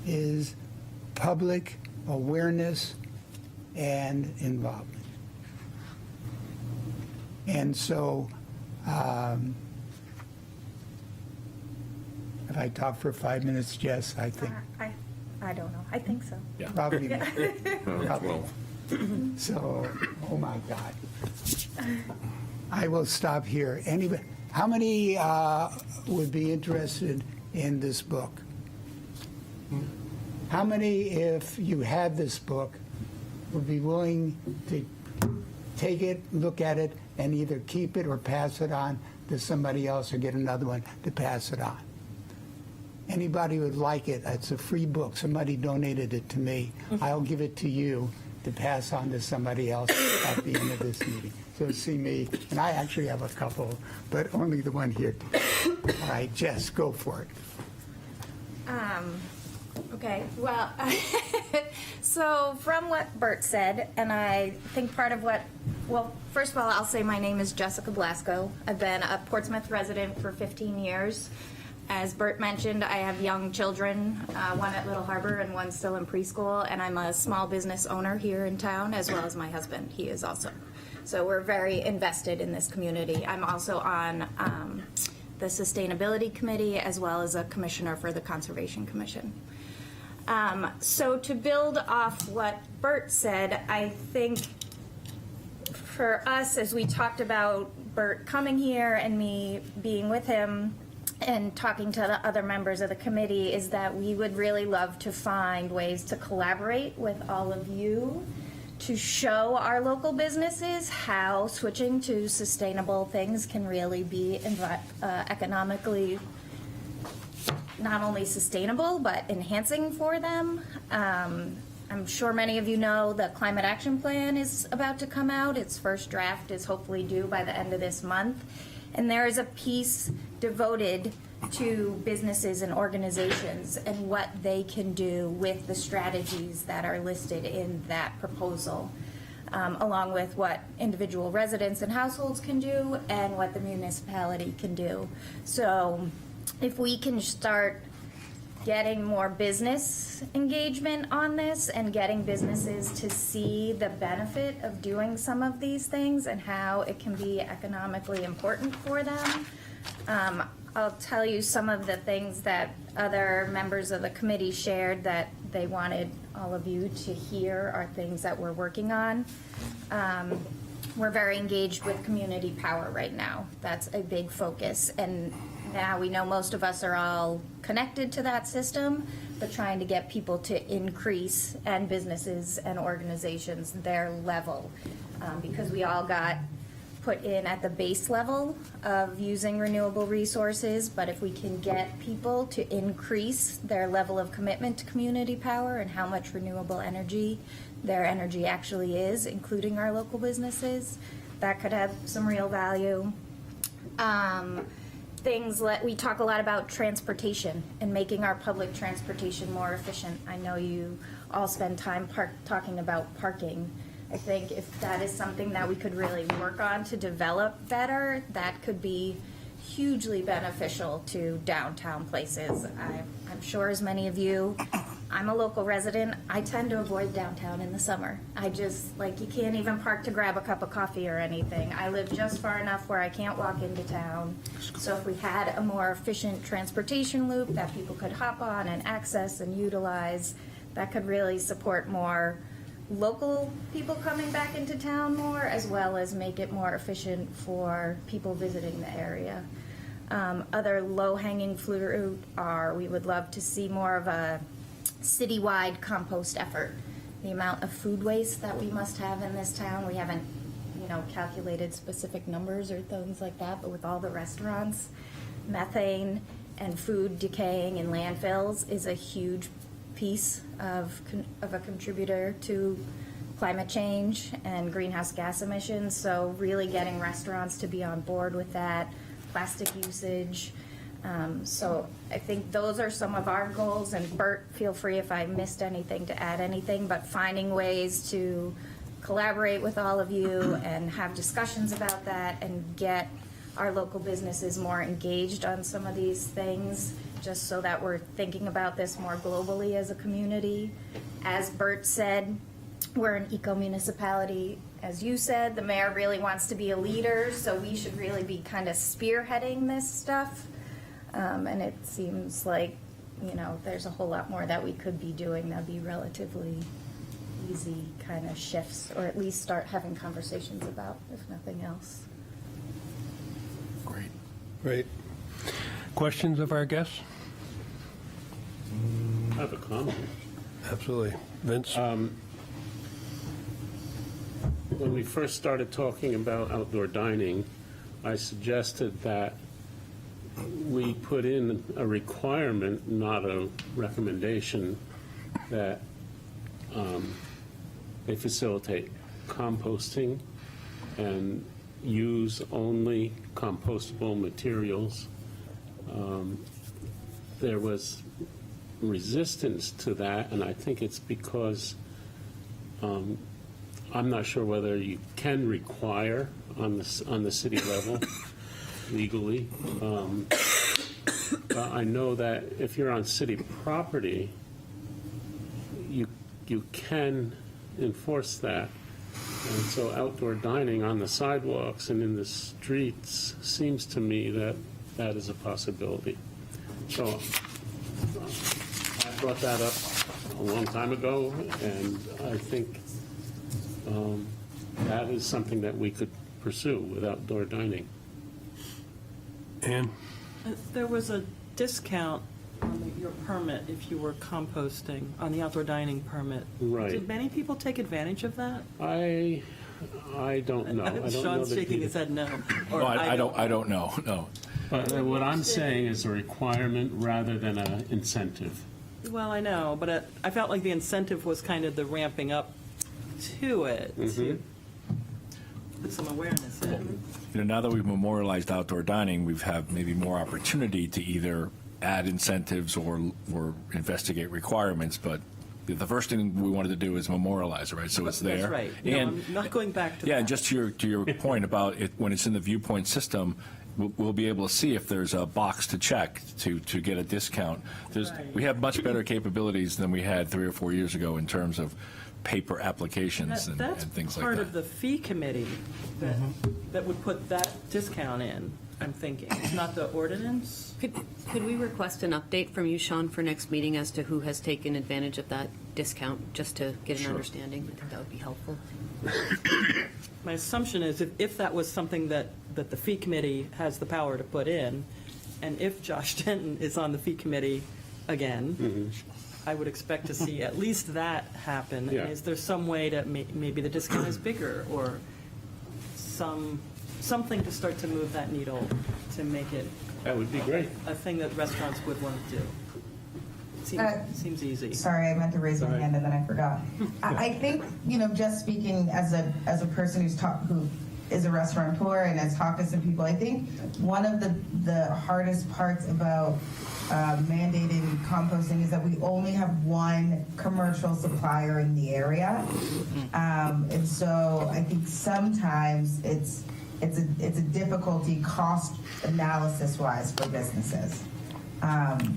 is public awareness and involvement. And so, if I talk for 5 minutes, Jess, I think. I don't know. I think so. Probably. Probably. So, oh my God. I will stop here. Anybody, how many would be interested in this book? How many, if you had this book, would be willing to take it, look at it, and either keep it or pass it on to somebody else or get another one to pass it on? Anybody would like it, it's a free book. Somebody donated it to me. I'll give it to you to pass on to somebody else at the end of this meeting. So see me, and I actually have a couple, but only the one here. All right, Jess, go for it. Okay, well, so from what Bert said, and I think part of what, well, first of all, I'll say my name is Jessica Blasco. I've been a Portsmouth resident for 15 years. As Bert mentioned, I have young children, one at Little Harbor and one still in preschool, and I'm a small business owner here in town, as well as my husband. He is also. So we're very invested in this community. I'm also on the Sustainability Committee, as well as a commissioner for the Conservation Commission. So to build off what Bert said, I think for us, as we talked about Bert coming here and me being with him and talking to the other members of the committee, is that we would really love to find ways to collaborate with all of you to show our local businesses how switching to sustainable things can really be economically not only sustainable, but enhancing for them. I'm sure many of you know the Climate Action Plan is about to come out. Its first draft is hopefully due by the end of this month. And there is a piece devoted to businesses and organizations and what they can do with the strategies that are listed in that proposal, along with what individual residents and households can do and what the municipality can do. So if we can start getting more business engagement on this and getting businesses to see the benefit of doing some of these things and how it can be economically important for them. I'll tell you some of the things that other members of the committee shared that they wanted all of you to hear are things that we're working on. We're very engaged with community power right now. That's a big focus. And now we know most of us are all connected to that system, but trying to get people to increase, and businesses and organizations, their level. Because we all got put in at the base level of using renewable resources, but if we can get people to increase their level of commitment to community power and how much renewable energy their energy actually is, including our local businesses, that could have some real value. Things like, we talk a lot about transportation and making our public transportation more efficient. I know you all spend time talking about parking. I think if that is something that we could really work on to develop better, that could be hugely beneficial to downtown places. I'm sure as many of you, I'm a local resident, I tend to avoid downtown in the summer. I just, like, you can't even park to grab a cup of coffee or anything. I live just far enough where I can't walk into town. So if we had a more efficient transportation loop that people could hop on and access and utilize, that could really support more local people coming back into town more, as well as make it more efficient for people visiting the area. Other low-hanging fruit are, we would love to see more of a citywide compost effort. The amount of food waste that we must have in this town, we haven't, calculated specific numbers or things like that, but with all the restaurants, methane and food decaying in landfills is a huge piece of a contributor to climate change and greenhouse gas emissions. So really getting restaurants to be on board with that, plastic usage. So I think those are some of our goals, and Bert, feel free if I missed anything to add anything, but finding ways to collaborate with all of you and have discussions about that and get our local businesses more engaged on some of these things, just so that we're thinking about this more globally as a community. As Bert said, we're an eco-municipality. As you said, the mayor really wants to be a leader, so we should really be kind of spearheading this stuff. And it seems like, there's a whole lot more that we could be doing that'd be relatively easy kind of shifts, or at least start having conversations about, if nothing else. Great. Questions of our guests? I have a comment. Absolutely. Vince? When we first started talking about outdoor dining, I suggested that we put in a requirement, not a recommendation, that they facilitate composting and use only compostable materials. There was resistance to that, and I think it's because I'm not sure whether you can require on the city level legally. But I know that if you're on city property, you can enforce that. And so outdoor dining on the sidewalks and in the streets seems to me that that is a possibility. So I brought that up a long time ago, and I think that is something that we could pursue with outdoor dining. Ann? There was a discount Your permit, if you were composting, on the outdoor dining permit. Right. Did many people take advantage of that? I don't know. I don't know Sean's that shaking you- his head no. Or No, I don't know, no. But what I'm saying is a requirement rather than an incentive. Well, I know, but I felt like the incentive was kind of the ramping up to it, to put some awareness in. Now that we've memorialized outdoor dining, we've had maybe more opportunity to either add incentives or investigate requirements, but the first thing we wanted to do is memorialize it, right? So it's there. That's right. No, And I'm not going back to that. yeah, and just to your point about it, when it's in the viewpoint system, we'll be able to see if there's a box to check to get a discount. We have much better capabilities than we had 3 or 4 years ago in terms of paper applications and things like That's part that. of the fee committee that would put that discount in, I'm thinking. It's not the ordinance? Could we request an update from you, Sean, for next meeting as to who has taken advantage of that discount, just to get an understanding? I think that would be helpful. My assumption is if that was something that the fee committee has the power to put in, and if Josh Denton is on the fee committee again, I would expect to see at least that happen. Yeah. Is there some way that maybe the discount is bigger, or something to start to move that needle to make it That would be great. a thing that restaurants would want to do? Seems easy. Sorry, I meant to raise my hand and then I forgot. I think, just speaking as a person who is a restaurateur and has talked to some people, I think one of the hardest parts about mandating composting is that we only have one commercial supplier in the area. And so I think sometimes it's a difficulty cost analysis wise for businesses.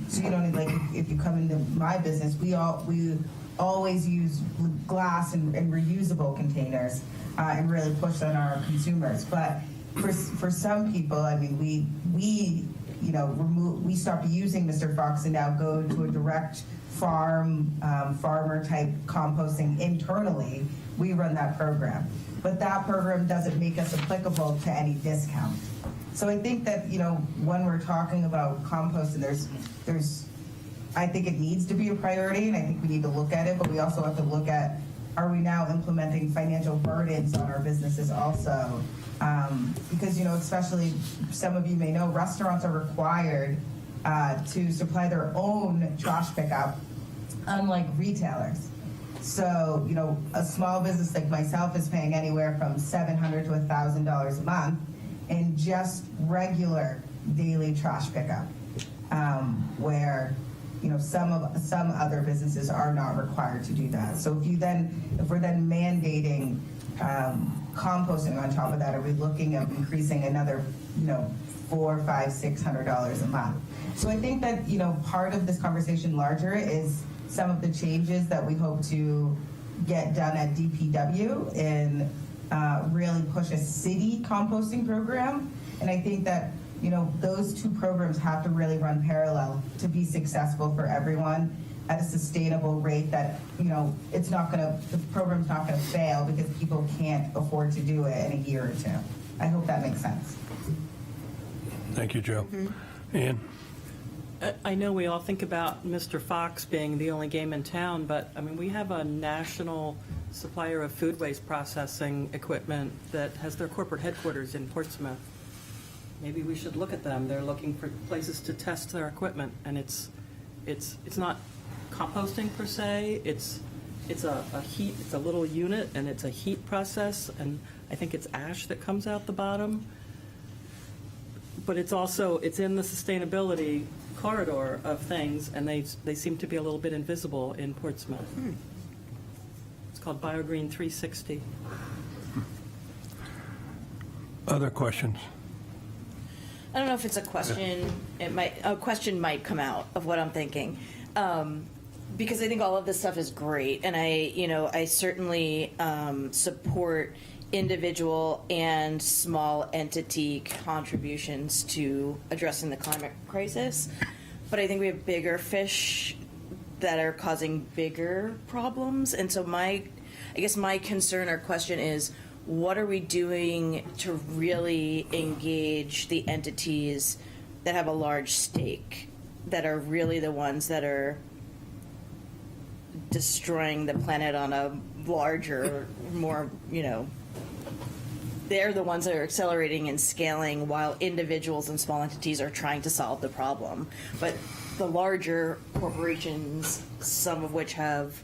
So like if you come into my business, we always use glass and reusable containers and really push on our consumers. But for some people, I mean, we stopped using Mr. Fox and now go to a direct farmer type composting internally. We run that program, but that program doesn't make us applicable to any discount. So I think that, when we're talking about composting, I think it needs to be a priority, and I think we need to look at it, but we also have to look at, are we now implementing financial burdens on our businesses also? Because, especially some of you may know, restaurants are required to supply their own trash pickup, unlike retailers. So, a small business like myself is paying anywhere from $700 to $1,000 a month in just regular daily trash pickup, where some other businesses are not required to do that. So if we're then mandating composting on top of that, are we looking at increasing another $400, $500, $600 a month? So I think that part of this conversation larger is some of the changes that we hope to get done at DPW and really push a city composting program. And I think that, those two programs have to really run parallel to be successful for everyone at a sustainable rate that, the program's not going to fail because people can't afford to do it in a year or two. I hope that makes sense. Thank you, Joe. Ann? I know we all think about Mr. Fox being the only game in town, but I mean, we have a national supplier of food waste processing equipment that has their corporate headquarters in Portsmouth. Maybe we should look at them. They're looking for places to test their equipment, and it's not composting per se. It's a little unit, and it's a heat process, and I think it's ash that comes out the bottom. But it's in the sustainability corridor of things, and they seem to be a little bit invisible in Portsmouth. It's called BioGreen 360. Other questions? I don't know if it's a question. A question might come out of what I'm thinking, because I think all of this stuff is great, and I certainly support individual and small entity contributions to addressing the climate crisis. But I think we have bigger fish that are causing bigger problems. And so I guess my concern or question is, what are we doing to really engage the entities that have a large stake that are really the ones that are destroying the planet on a larger, more, they're the ones that are accelerating and scaling while individuals and small entities are trying to solve the problem. But the larger corporations, some of which have,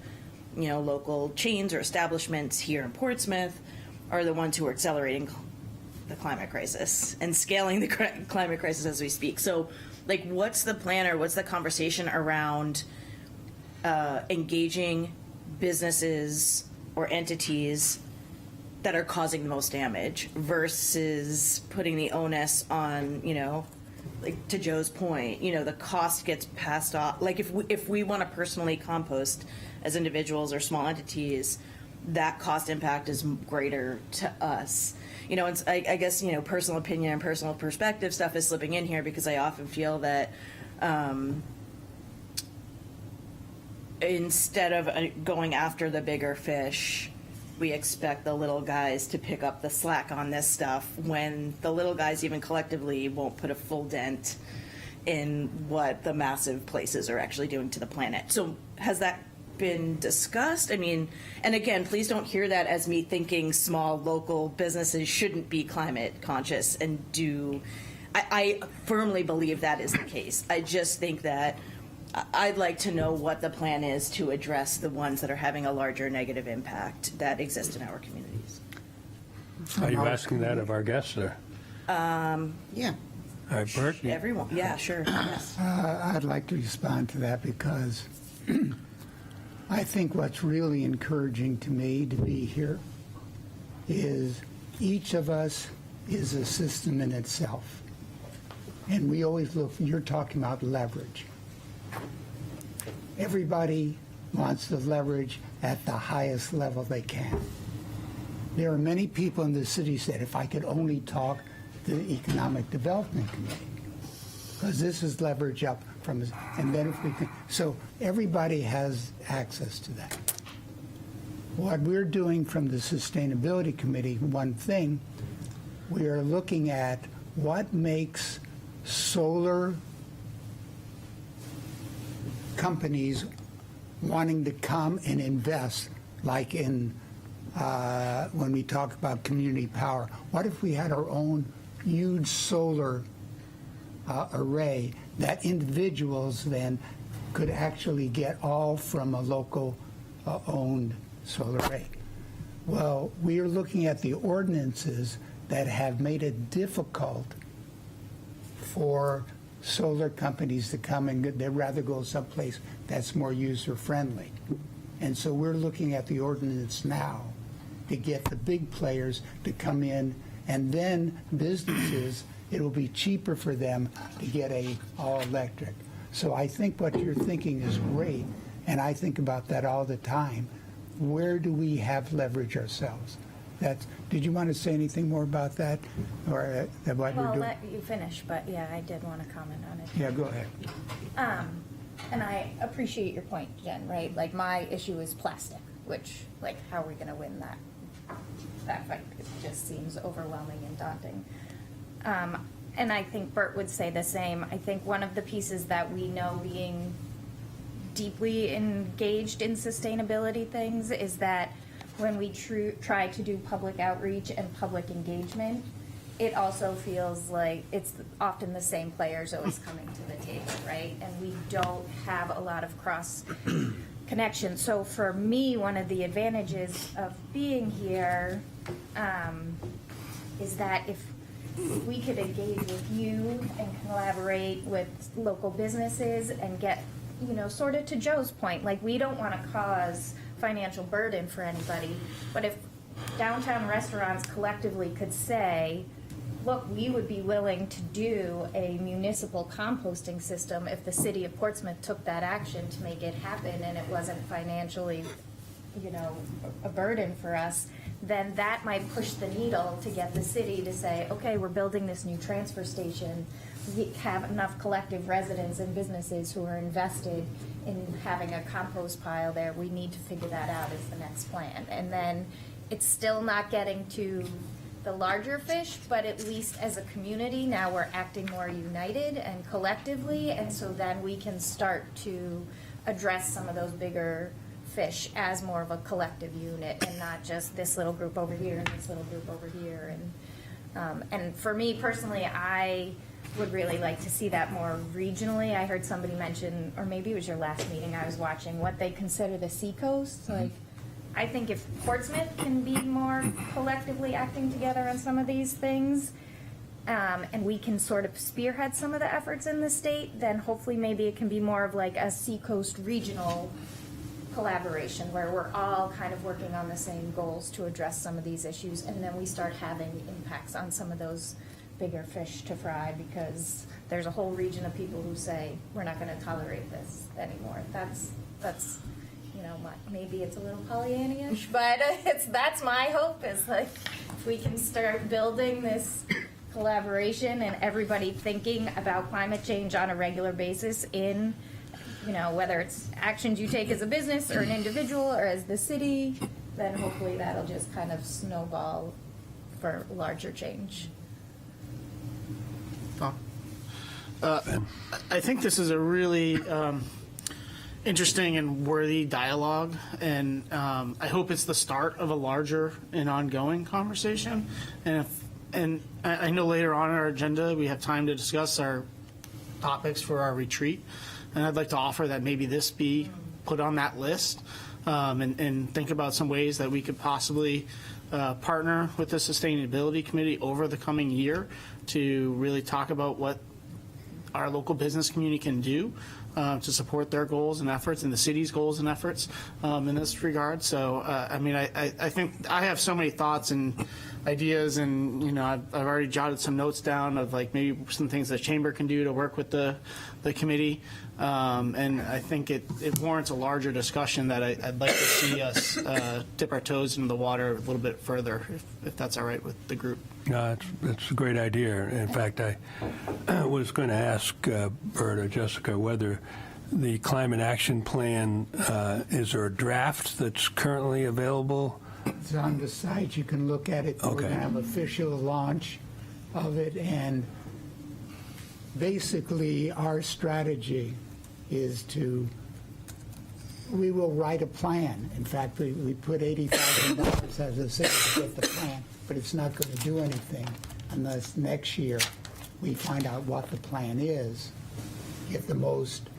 local chains or establishments here in Portsmouth, are the ones who are accelerating the climate crisis and scaling the climate crisis as we speak. So, what's the plan or what's the conversation around engaging businesses or entities that are causing the most damage versus putting the onus on, to Joe's point, the cost gets passed off. If we want to personally compost as individuals or small entities, that cost impact is greater to us. I guess, personal opinion and personal perspective stuff is slipping in here because I often feel that instead of going after the bigger fish, we expect the little guys to pick up the slack on this stuff when the little guys even collectively won't put a full dent in what the massive places are actually doing to the planet. So has that been discussed? And again, please don't hear that as me thinking small local businesses shouldn't be climate conscious and I firmly believe that is the case. I just think that I'd like to know what the plan is to address the ones that are having a larger negative impact that exist in our communities. Are you asking that of our guests, or? Yeah. All right, Bert? Everyone. Yeah, sure. Yes. I'd like to respond to that because I think what's really encouraging to me to be here is each of us is a system in itself. And we always look, you're talking about leverage. Everybody wants to leverage at the highest level they can. There are many people in the city said, if I could only talk to the Economic Development Committee, because this is leverage up from this, and then if we can, so everybody has access to that. What we're doing from the Sustainability Committee, one thing, we are looking at what makes solar companies wanting to come and invest, like in when we talk about community power. What if we had our own huge solar array that individuals then could actually get all from a local owned solar array? Well, we are looking at the ordinances that have made it difficult for solar companies to come and they'd rather go someplace that's more user-friendly. And so we're looking at the ordinance now to get the big players to come in, and then businesses, it'll be cheaper for them to get a all-electric. So I think what you're thinking is great, and I think about that all the time. Where do we have leverage ourselves? Did you want to say anything more about that, or what we're doing? I'll let you finish, but yeah, I did want to comment on it. Yeah, go ahead. And I appreciate your point, Jen, right? Like, my issue is plastic, which, how are we going to win that fight? It just seems overwhelming and daunting. And I think Bert would say the same. I think one of the pieces that we know, being deeply engaged in sustainability things, is that when we try to do public outreach and public engagement, it also feels like it's often the same players always coming to the table, right? And we don't have a lot of cross connection. So for me, one of the advantages of being here is that if we could engage with you and collaborate with local businesses and get, sort of to Joe's point, we don't want to cause financial burden for anybody, but if downtown restaurants collectively could say, look, we would be willing to do a municipal composting system if the city of Portsmouth took that action to make it happen and it wasn't financially, a burden for us, then that might push the needle to get the city to say, okay, we're building this new transfer station. We have enough collective residents and businesses who are invested in having a compost pile there. We need to figure that out as the next plan. And then it's still not getting to the larger fish, but at least as a community, now we're acting more united and collectively, and so then we can start to address some of those bigger fish as more of a collective unit and not just this little group over here and this little group over here. And for me personally, I would really like to see that more regionally. I heard somebody mention, or maybe it was your last meeting I was watching, what they consider the seacoast. Like, I think if Portsmouth can be more collectively acting together on some of these things, and we can sort of spearhead some of the efforts in the state, then hopefully maybe it can be more of like a seacoast regional collaboration where we're all kind of working on the same goals to address some of these issues, and then we start having impacts on some of those bigger fish to fry, because there's a whole region of people who say, we're not going to tolerate this anymore. That's you know, maybe it's a little Pollyanna-ish, but that's my hope, is like, if we can start building this collaboration and everybody thinking about climate change on a regular basis in, you know, whether it's actions you take as a business or an individual or as the city, then hopefully that'll just kind of snowball for larger change. I think this is a really interesting and worthy dialogue, and I hope it's the start of a larger and ongoing conversation. And I know later on in our agenda we have time to discuss our topics for our retreat, and I'd like to offer that maybe this be put on that list, and think about some ways that we could possibly partner with the Sustainability Committee over the coming year to really talk about what our local business community can do to support their goals and efforts and the city's goals and efforts in this regard. So, I mean, I think I have so many thoughts and ideas, and, you know, I've already jotted some notes down of like maybe some things the chamber can do to work with the committee. And I think it warrants a larger discussion that I'd like to see us dip our toes into the water a little bit further, if that's all right with the group. No, it's a great idea. In fact, I was going to ask Bert or Jessica whether the climate action plan, is there a draft that's currently available? It's on the site. You can look at it. We're going to have official launch of it, and basically our strategy is we will write a plan. In fact, we put $80,000 as a city to get the plan, but it's not going to do anything unless next year we find out what the plan is. Get the most,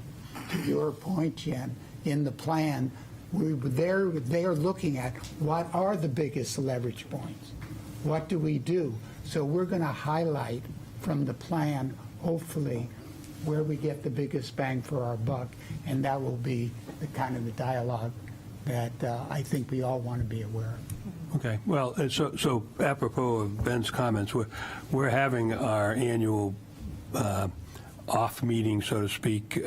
to your point, Jen, in the plan, they are looking at what are the biggest leverage points. What do we do? So we're going to highlight from the plan, hopefully, where we get the biggest bang for our buck, and that will be the kind of the dialogue that I think we all want to be aware of. Okay. Well, so apropos of Ben's comments, we're having our annual off meeting, so to speak,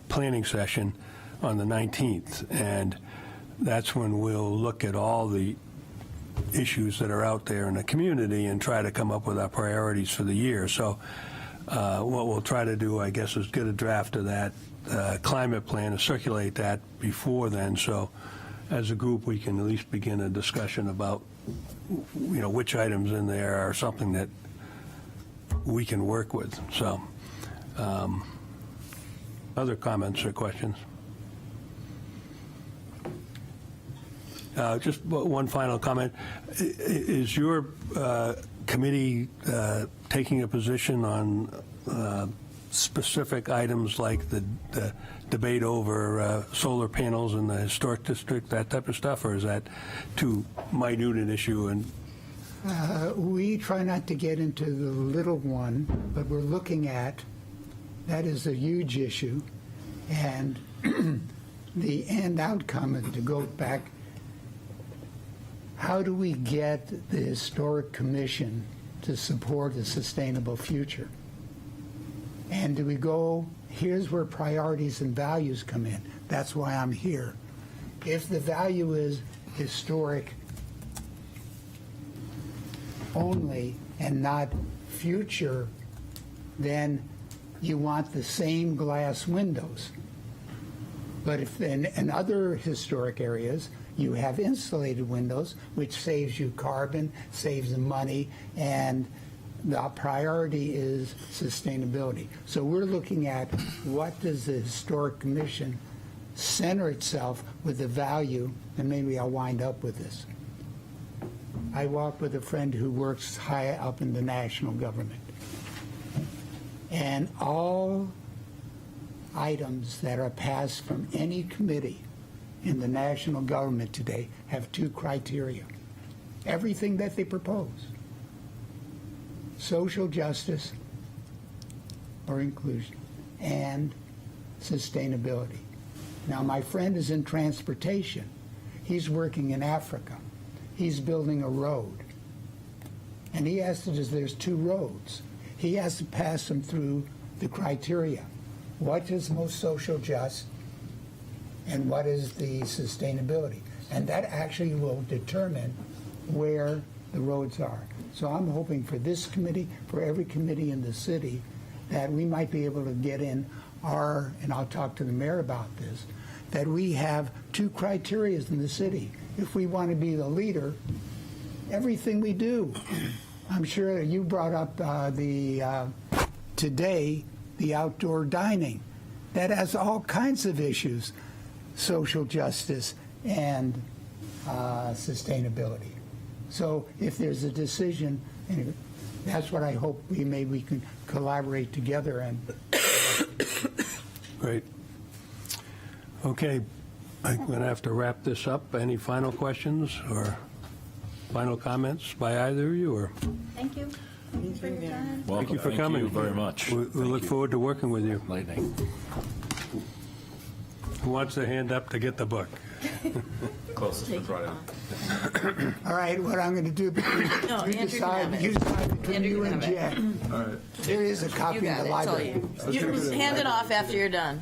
planning session on the 19th, and that's when we'll look at all the issues that are out there in the community and try to come up with our priorities for the year. So what we'll try to do, I guess, is get a draft of that climate plan and circulate that before then, so as a group we can at least begin a discussion about, you know, which items in there are something that we can work with. So other comments or questions? Just one final comment. Is your committee taking a position on specific items like the debate over solar panels in the historic district, that type of stuff, or is that too minute an issue? And we try not to get into the little one, but we're looking at that is a huge issue, and the end outcome is to go back. How do we get the Historic Commission to support a sustainable future? And do we go, here's where priorities and values come in. That's why I'm here. If the value is historic only and not future, then you want the same glass windows. But if in other historic areas, You have insulated windows, which saves you carbon, saves money, and the priority is sustainability. So we're looking at what does the Historic Commission center itself with the value, and maybe I'll wind up with this. I walk with a friend who works high up in the national government. And all items that are passed from any committee in the national government today have two criteria. Everything that they propose: social justice or inclusion and sustainability. Now, my friend is in transportation. He's working in Africa. He's building a road. And he has to, there's two roads. He has to pass them through the criteria. What is most social just and what is the sustainability? And that actually will determine where the roads are. So I'm hoping for this committee, for every committee in the city, that we might be able to get in our, and I'll talk to the mayor about this, that we have two criteria in the city. If we want to be the leader, everything we do. I'm sure you brought up today, the outdoor dining. That has all kinds of issues, social justice and sustainability. So if there's a decision, anyway, that's what I hope we can collaborate together and. Great. Okay, I'm going to have to wrap this up. Any final questions or final comments by either of you? Or Thank you. Thanks for your time. thank you for coming. Thank you very much. We look forward to working with you. Lightning. Who wants to hand up to get the book? Closest to Friday. All right, what I'm going to do, No, you Andrew can decide, have it. you decide between Andrew you can and have Jen. All right. There is a copy You in got the it, it's all library. you. You hand it off after you're done.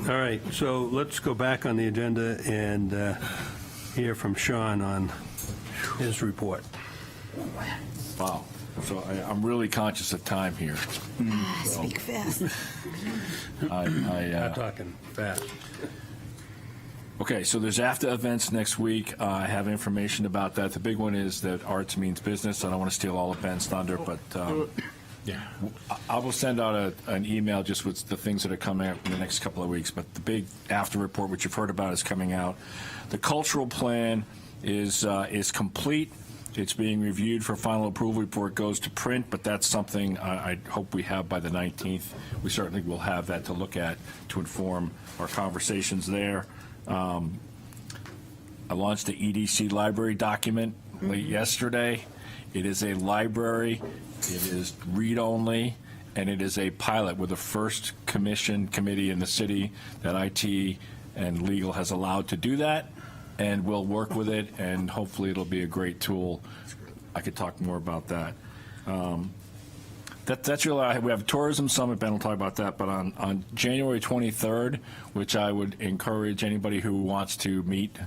All right, so let's go back on the agenda and hear from Sean on his report. Wow. So I'm really conscious of time here. Speak fast. Not talking fast. Okay, so there's after events next week. I have information about that. The big one is that arts means business. I don't want to steal all of Ben's thunder, but I will send out an email just with the things that are coming up in the next couple of weeks. But the big after report, which you've heard about, is coming out. The cultural plan is complete. It's being reviewed for final approval before it goes to print, but that's something I hope we have by the 19th. We certainly will have that to look at to inform our conversations there. I launched the EDC library document late yesterday. It is a library. It is read-only, and it is a pilot. We're the first committee in the city that IT and legal has allowed to do that, and we'll work with it, and hopefully it'll be a great tool. I could talk more about that. That's really, we have a tourism summit, Ben will talk about that, but on January 23rd, which I would encourage anybody who wants to meet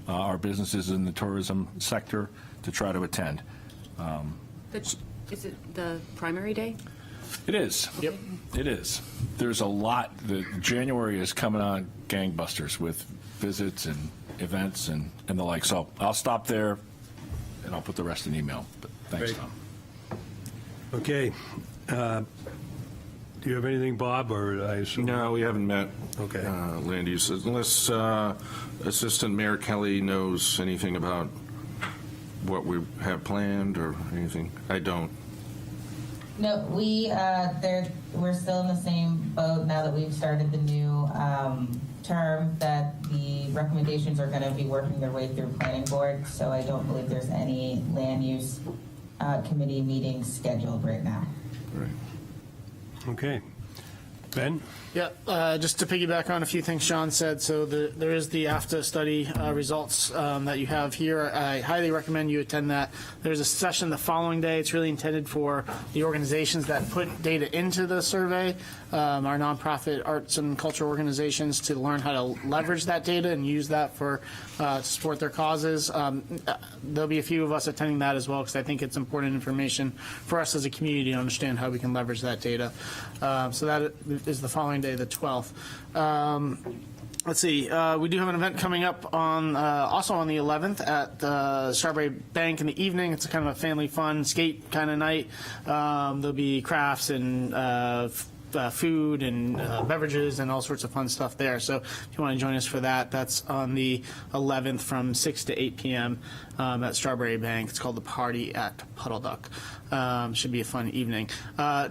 our businesses in the tourism sector to try to attend. Is it the primary day? It is. Yep. It is. There's a lot. January is coming on gangbusters with visits and events and the like. So I'll stop there, and I'll put the rest in email. But thanks, Great. Tom. Okay. Do you have anything, Bob, or I assume? No, we haven't met. Okay. Land use, unless Assistant Mayor Kelly knows anything about what we have planned or anything. I don't. No, we're still in the same boat now that we've started the new term, that the recommendations are going to be working their way through planning board, so I don't believe there's any land use committee meetings scheduled right now. Right. Okay. Ben? Yeah, just to piggyback on a few things Sean said, so there is the AFTA study results that you have here. I highly recommend you attend that. There's a session the following day. It's really intended for the organizations that put data into the survey, our nonprofit arts and culture organizations, to learn how to leverage that data and use that for to support their causes. There'll be a few of us attending that as well, because I think it's important information for us as a community to understand how we can leverage that data. So that is the following day, the 12th. let's see. We do have an event coming up on also on the 11th at Strawberry Bank in the evening. It's a kind of a family fun skate kind of night. There'll be crafts and food and beverages and all sorts of fun stuff there. So if you want to join us for that, that's on the 11th from 6 to 8 p.m. At Strawberry Bank. It's called the Party at Puddle Duck. Should be a fun evening.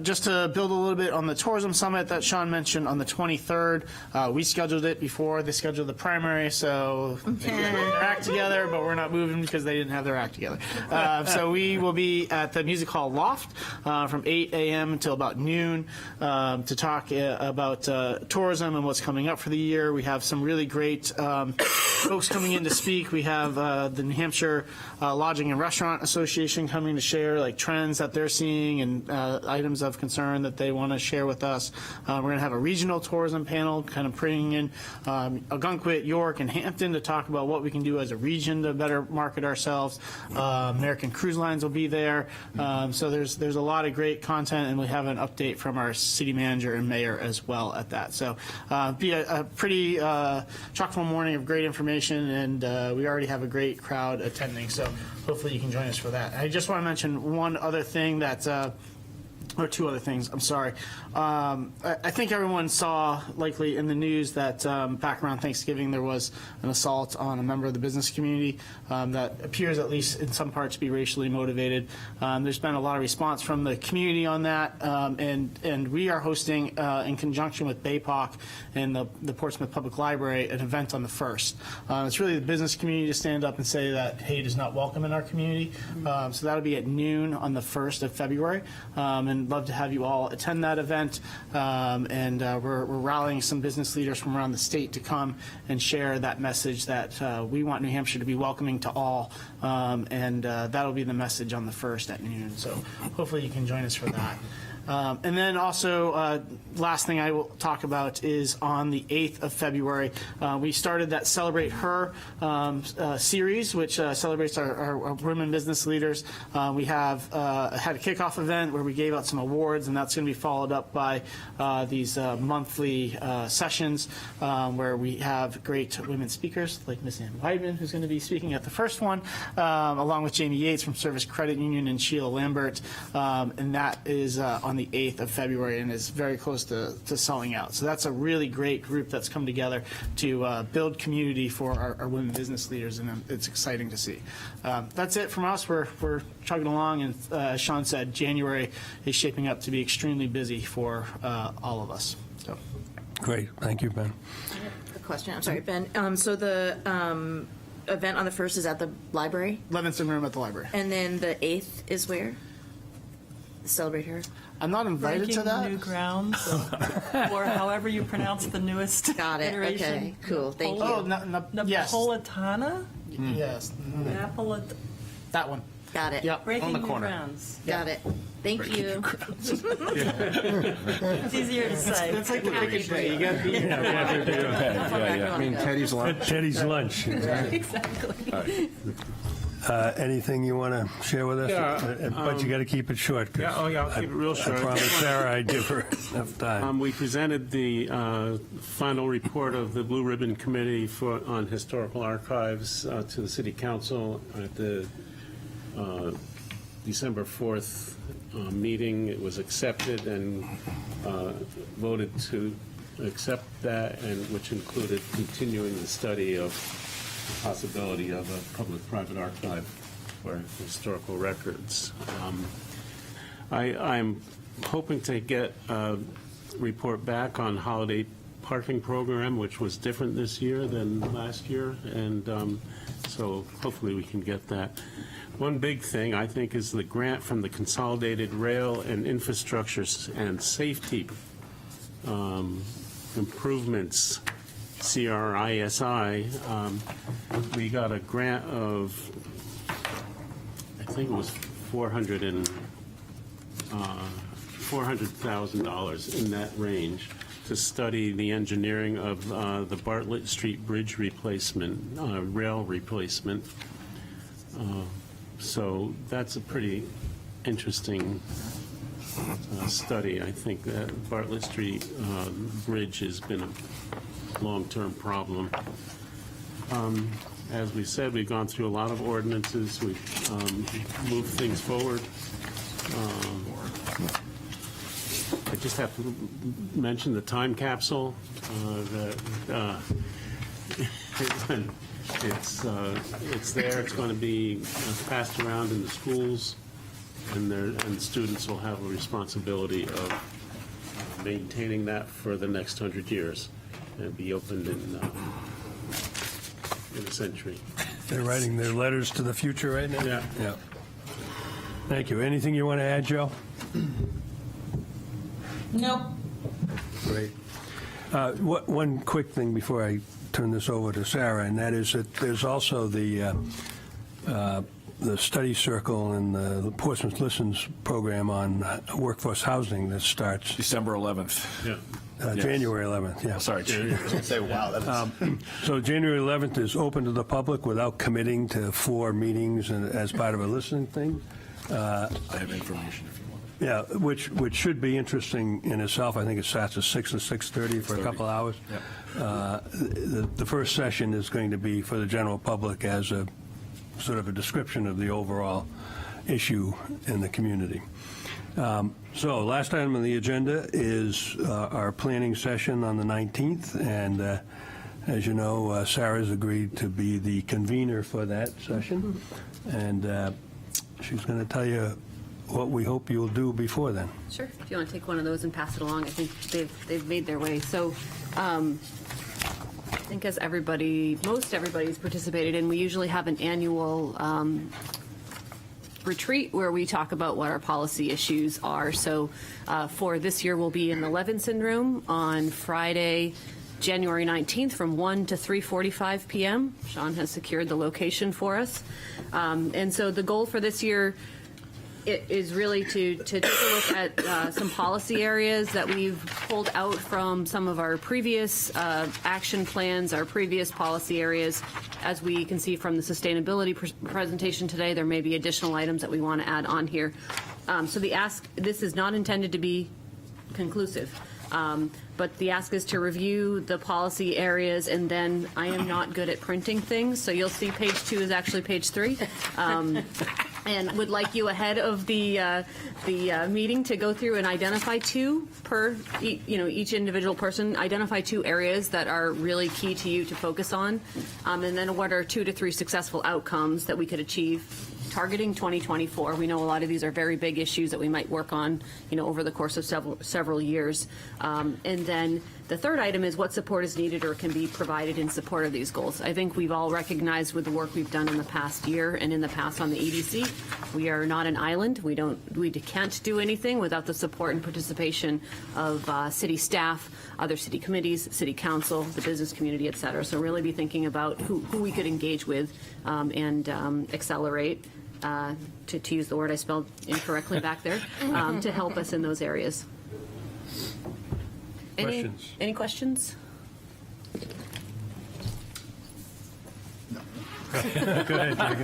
Just to build a little bit on the tourism summit that Sean mentioned on the 23rd, we scheduled it before they scheduled the primary, so they got their act together, but we're not moving because they didn't have their act together. So we will be at the Music Hall Loft from 8 a.m. until about noon to talk about tourism and what's coming up for the year. We have some really great folks coming in to speak. We have the New Hampshire Lodging and Restaurant Association coming to share like trends that they're seeing and items of concern that they want to share with us. We're going to have a regional tourism panel kind of bringing in Algonquin, York, and Hampton to talk about what we can do as a region to better market ourselves. American Cruise Lines will be there. So there's a lot of great content, and we have an update from our city manager and mayor as well at that. So be a pretty chock-full morning of great information, and we already have a great crowd attending. So hopefully you can join us for that. I just want to mention one other thing that or two other things, I'm sorry. I think everyone saw, likely in the news, that back around Thanksgiving there was an assault on a member of the business community that appears, at least in some parts, to be racially motivated. There's been a lot of response from the community on that, and we are hosting, in conjunction with BAPOC and the Portsmouth Public Library, an event on the 1st. It's really the business community to stand up and say that hate is not welcome in our community. So that'll be at noon on the 1st of February. And love to have you all attend that event. We're rallying some business leaders from around the state to come and share that message that we want New Hampshire to be welcoming to all. That'll be the message on the 1st at noon. So hopefully you can join us for that. And then also, last thing I will talk about is on the 8th of February, we started that Celebrate Her series, which celebrates our women business leaders. We have had a kickoff event where we gave out some awards, and that's going to be followed up by these monthly sessions where we have great women speakers like Miss Ann Weidman, who's going to be speaking at the first one, along with Jamie Yates from Service Credit Union and Sheila Lambert. And that is on the 8th of February and is very close to selling out. So that's a really great group that's come together to build community for our women business leaders, and it's exciting to see. That's it from us. We're chugging along, and as Sean said, January is shaping up to be extremely busy for all of us. So. Great. Thank you, Ben. A question. I'm sorry, Ben. So the event on the 1st is at the library? Levinson Room at the library. And then the 8th is where? Celebrate Her? I'm not invited to that. New Grounds, or however you pronounce the newest Got it. iteration. Okay, cool. Thank you. Oh, yes. Napolitana? Yes. That one. Got it. Yep. Breaking on the New corner. Grounds. Got it. Thank you. It's easier to say. It's like the cricket day. You got to be here. I mean, Teddy's lunch. Teddy's lunch. Exactly. Anything you want to share with us? Yeah, But you got to keep it short. 'Cause I'll keep it real short. I promised Sarah I'd give her enough time. We presented the final report of the Blue Ribbon Committee on Historical Archives to the City Council at the December 4th meeting. It was accepted and voted to accept that, and which included continuing the study of the possibility of a public-private archive for historical records. I'm hoping to get a report back on holiday parking program, which was different this year than last year, and so hopefully we can get that. One big thing, I think, is the grant from the Consolidated Rail and Infrastructure and Safety Improvements, CRISI. We got a grant of, I think it was $400,000 in that range to study the engineering of the Bartlett Street Bridge replacement, rail replacement. So that's a pretty interesting study. I think that Bartlett Street Bridge has been long-term problem. As we said, we've gone through a lot of ordinances, we've moved things forward. I just have to mention the time capsule, that it's there, it's going to be passed around in the schools, and students will have a responsibility of maintaining that for the next 100 years, and be opened in a century. They're writing their letters to the future right now? Yeah. Yeah. Thank you. Anything you want to add, Joe? Nope. Great. One quick thing before I turn this over to Sarah, and that is that there's also the study circle and the Portsmouth Listens program on workforce housing that starts December 11th. Yeah. Yes. January 11th, yeah. Sorry, Say, wow, that is. So January 11th is open to the public without committing to 4 meetings and as part of a listening thing. I have information if you want. Yeah, which should be interesting in itself. I think it starts at 6 and 6:30 for a couple hours. The first session is going to be for the general public as a sort of a description of the overall issue in the community. So last item on the agenda is our planning session on the 19th, and as you know, Sarah's agreed to be the convener for that session, and she's going to tell you what we hope you'll do before then. Sure. If you want to take one of those and pass it along, I think they've made their way. So I think as most everybody's participated in, we usually have an annual retreat where we talk about what our policy issues are. So for this year, we'll be in the Levinson Room on Friday, January 19th from 1 to 3:45 p.m. Sean has secured the location for us. And so the goal for this year is really to take a look at some policy areas that we've pulled out from some of our previous action plans, our previous policy areas. As we can see from the sustainability presentation today, there may be additional items that we want to add on here. So this is not intended to be conclusive. But the ask is to review the policy areas, and then I am not good at printing things, so you'll see page 2 is actually page 3. And would like you ahead of the meeting to go through and identify 2 per, each individual person, identify 2 areas that are really key to you to focus on, and then what are 2 to 3 successful outcomes that we could achieve targeting 2024. We know a lot of these are very big issues that we might work on, over the course of several years. And then the third item is what support is needed or can be provided in support of these goals. I think we've all recognized with the work we've done in the past year and in the past on the EDC, we are not an island. We can't do anything without the support and participation of city staff, other city committees, city council, the business community, et cetera. So really be thinking about who we could engage with and accelerate. To use the word I spelled incorrectly back there, to help us in those areas. Any questions? Go ahead, Jack.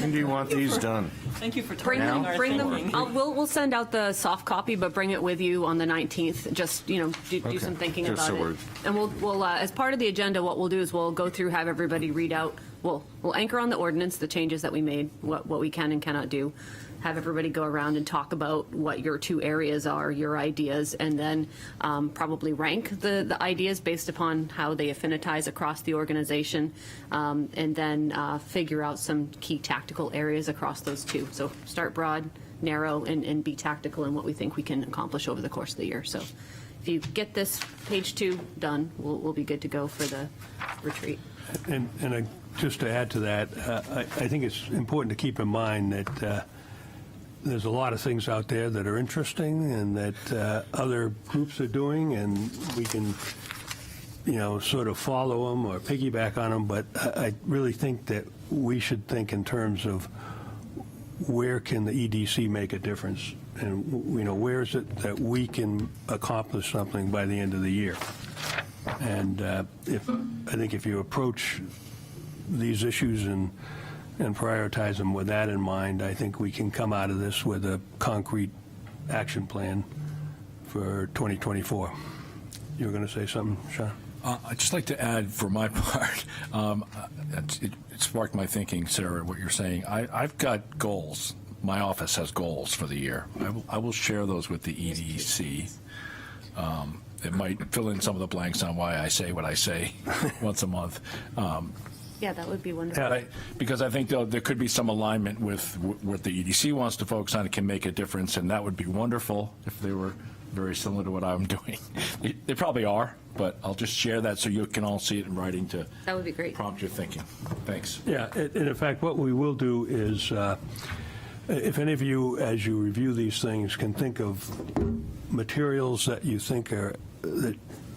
When do you want these done? Thank you for Bring targeting our them. thinking. We'll send out the soft copy, but bring it with you on the 19th. Just do some thinking Just about so it. And we'll as part of the agenda, what we'll do is we'll go through, have everybody read out. We'll anchor on the ordinance, the changes that we made, what we can and cannot do. Have everybody go around and talk about what your 2 areas are, your ideas, and then probably rank the ideas based upon how they affinitize across the organization, and then figure out some key tactical areas across those 2. So start broad, narrow, and be tactical in what we think we can accomplish over the course of the year. So if you get this page 2 done, we'll be good to go for the retreat. And just to add to that, I think it's important to keep in mind that there's a lot of things out there that are interesting and that other groups are doing, and we can, sort of follow them or piggyback on them. But I really think that we should think in terms of where can the EDC make a difference, and where is it that we can accomplish something by the end of the year. And I think if you approach these issues and prioritize them with that in mind, I think we can come out of this with a concrete action plan for 2024. You were going to say something, Sean? I'd just like to add, for my part, it sparked my thinking, Sarah, what you're saying. I've got goals. My office has goals for the year. I will share those with the EDC. It might fill in some of the blanks on why I say what I say once a month. Yeah, that would be wonderful. Because I think there could be some alignment with what the EDC wants to focus on. It can make a difference, and that would be wonderful if they were very similar to what I'm doing. They probably are, but I'll just share that so you can all see it in writing to That would be great. prompt your thinking. Thanks. Yeah, and in fact, what we will do is, if any of you, as you review these things, can think of materials that you think that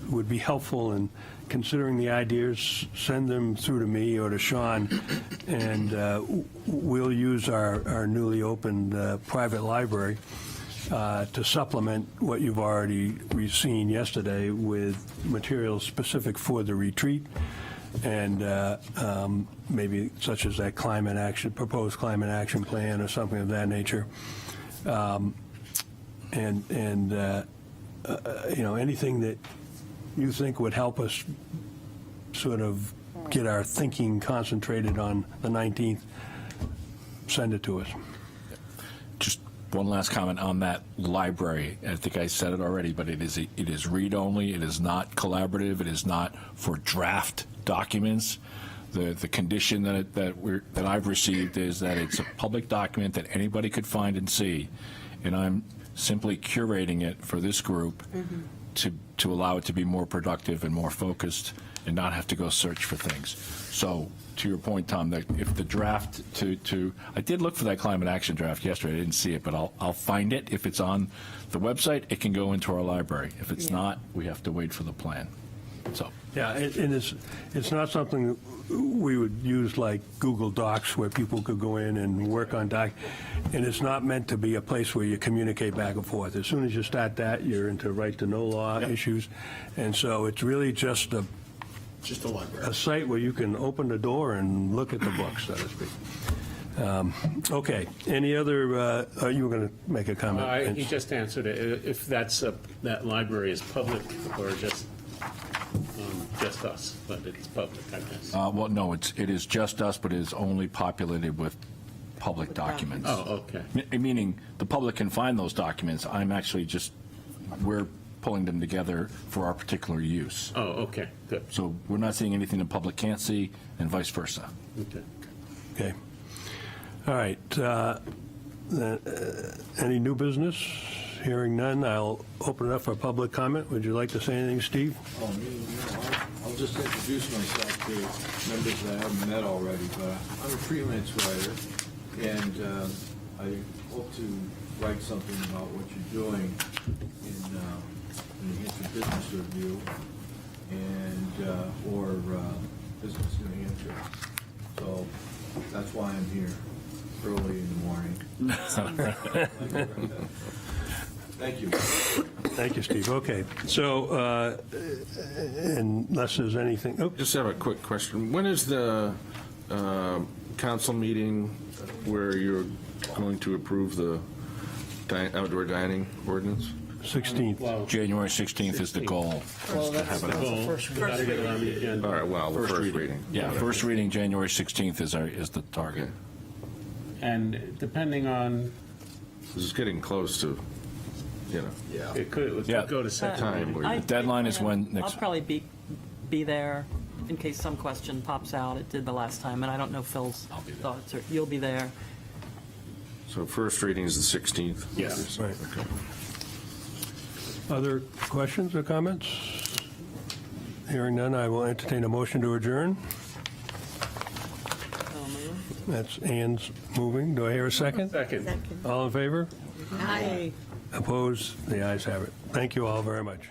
would be helpful in considering the ideas, send them through to me or to Sean, and we'll use our newly opened private library to supplement what you've already seen yesterday with materials specific for the retreat, and maybe such as that proposed climate action plan or something of that nature, and anything that you think would help us sort of get our thinking concentrated on the 19th, send it to us. Just one last comment on that library. I think I said it already, but it is read-only. It is not collaborative. It is not for draft documents. The condition that I've received is that it's a public document that anybody could find and see, and I'm simply curating it for this group to allow it to be more productive and more focused and not have to go search for things. So to your point, Tom, that if the draft I did look for that climate action draft yesterday. I didn't see it, but I'll find it. If it's on the website, it can go into our library. If it's not, we have to wait for the plan. So. Yeah, and it's not something we would use like Google Docs where people could go in and work on and it's not meant to be a place where you communicate back and forth. As soon as you start that, you're into right-to-know law issues, and so it's really just a library, a site where you can open the door and look at the books, so to speak. Okay, any other, you were going to make a comment? He just answered it. If that library is public or just us, but it's public, I guess. Well, no, it is just us, but it is only populated with public documents. Oh, okay. Meaning the public can find those documents. We're pulling them together for our particular use. Oh, okay, good. So we're not seeing anything the public can't see, and vice versa. Okay. Okay. All right. Any new business? Hearing none, I'll open it up for public comment. Would you like to say anything, Steve? I'll just introduce myself to members that I haven't met already, but I'm a freelance writer, and I hope to write something about what you're doing in the Hampshire Business Review and or Business New Hampshire. So that's why I'm here early in the morning. Thank you. Thank you, Steve. Okay. So unless there's anything. Oh. Just have a quick question. When is the council meeting where you're going to approve the outdoor dining ordinance? 16th. Well, January 16th is the goal. Well, that's the goal. We gotta get it on the agenda. All right, well, the first reading. Yeah, first reading, January 16th is the target. And depending on, This is getting close to, it could go to second time reading. where The deadline is when I'll next. probably be there in case some question pops out. It did the last time, and I don't know Phil's thoughts. Or you'll be there. So first reading is the 16th? Yes. Right. Other questions or comments? Hearing none, I will entertain a motion to adjourn. That's Ann's moving. Do I hear a second? Second. All in favor? Aye. Opposed? The ayes have it. Thank you all very much.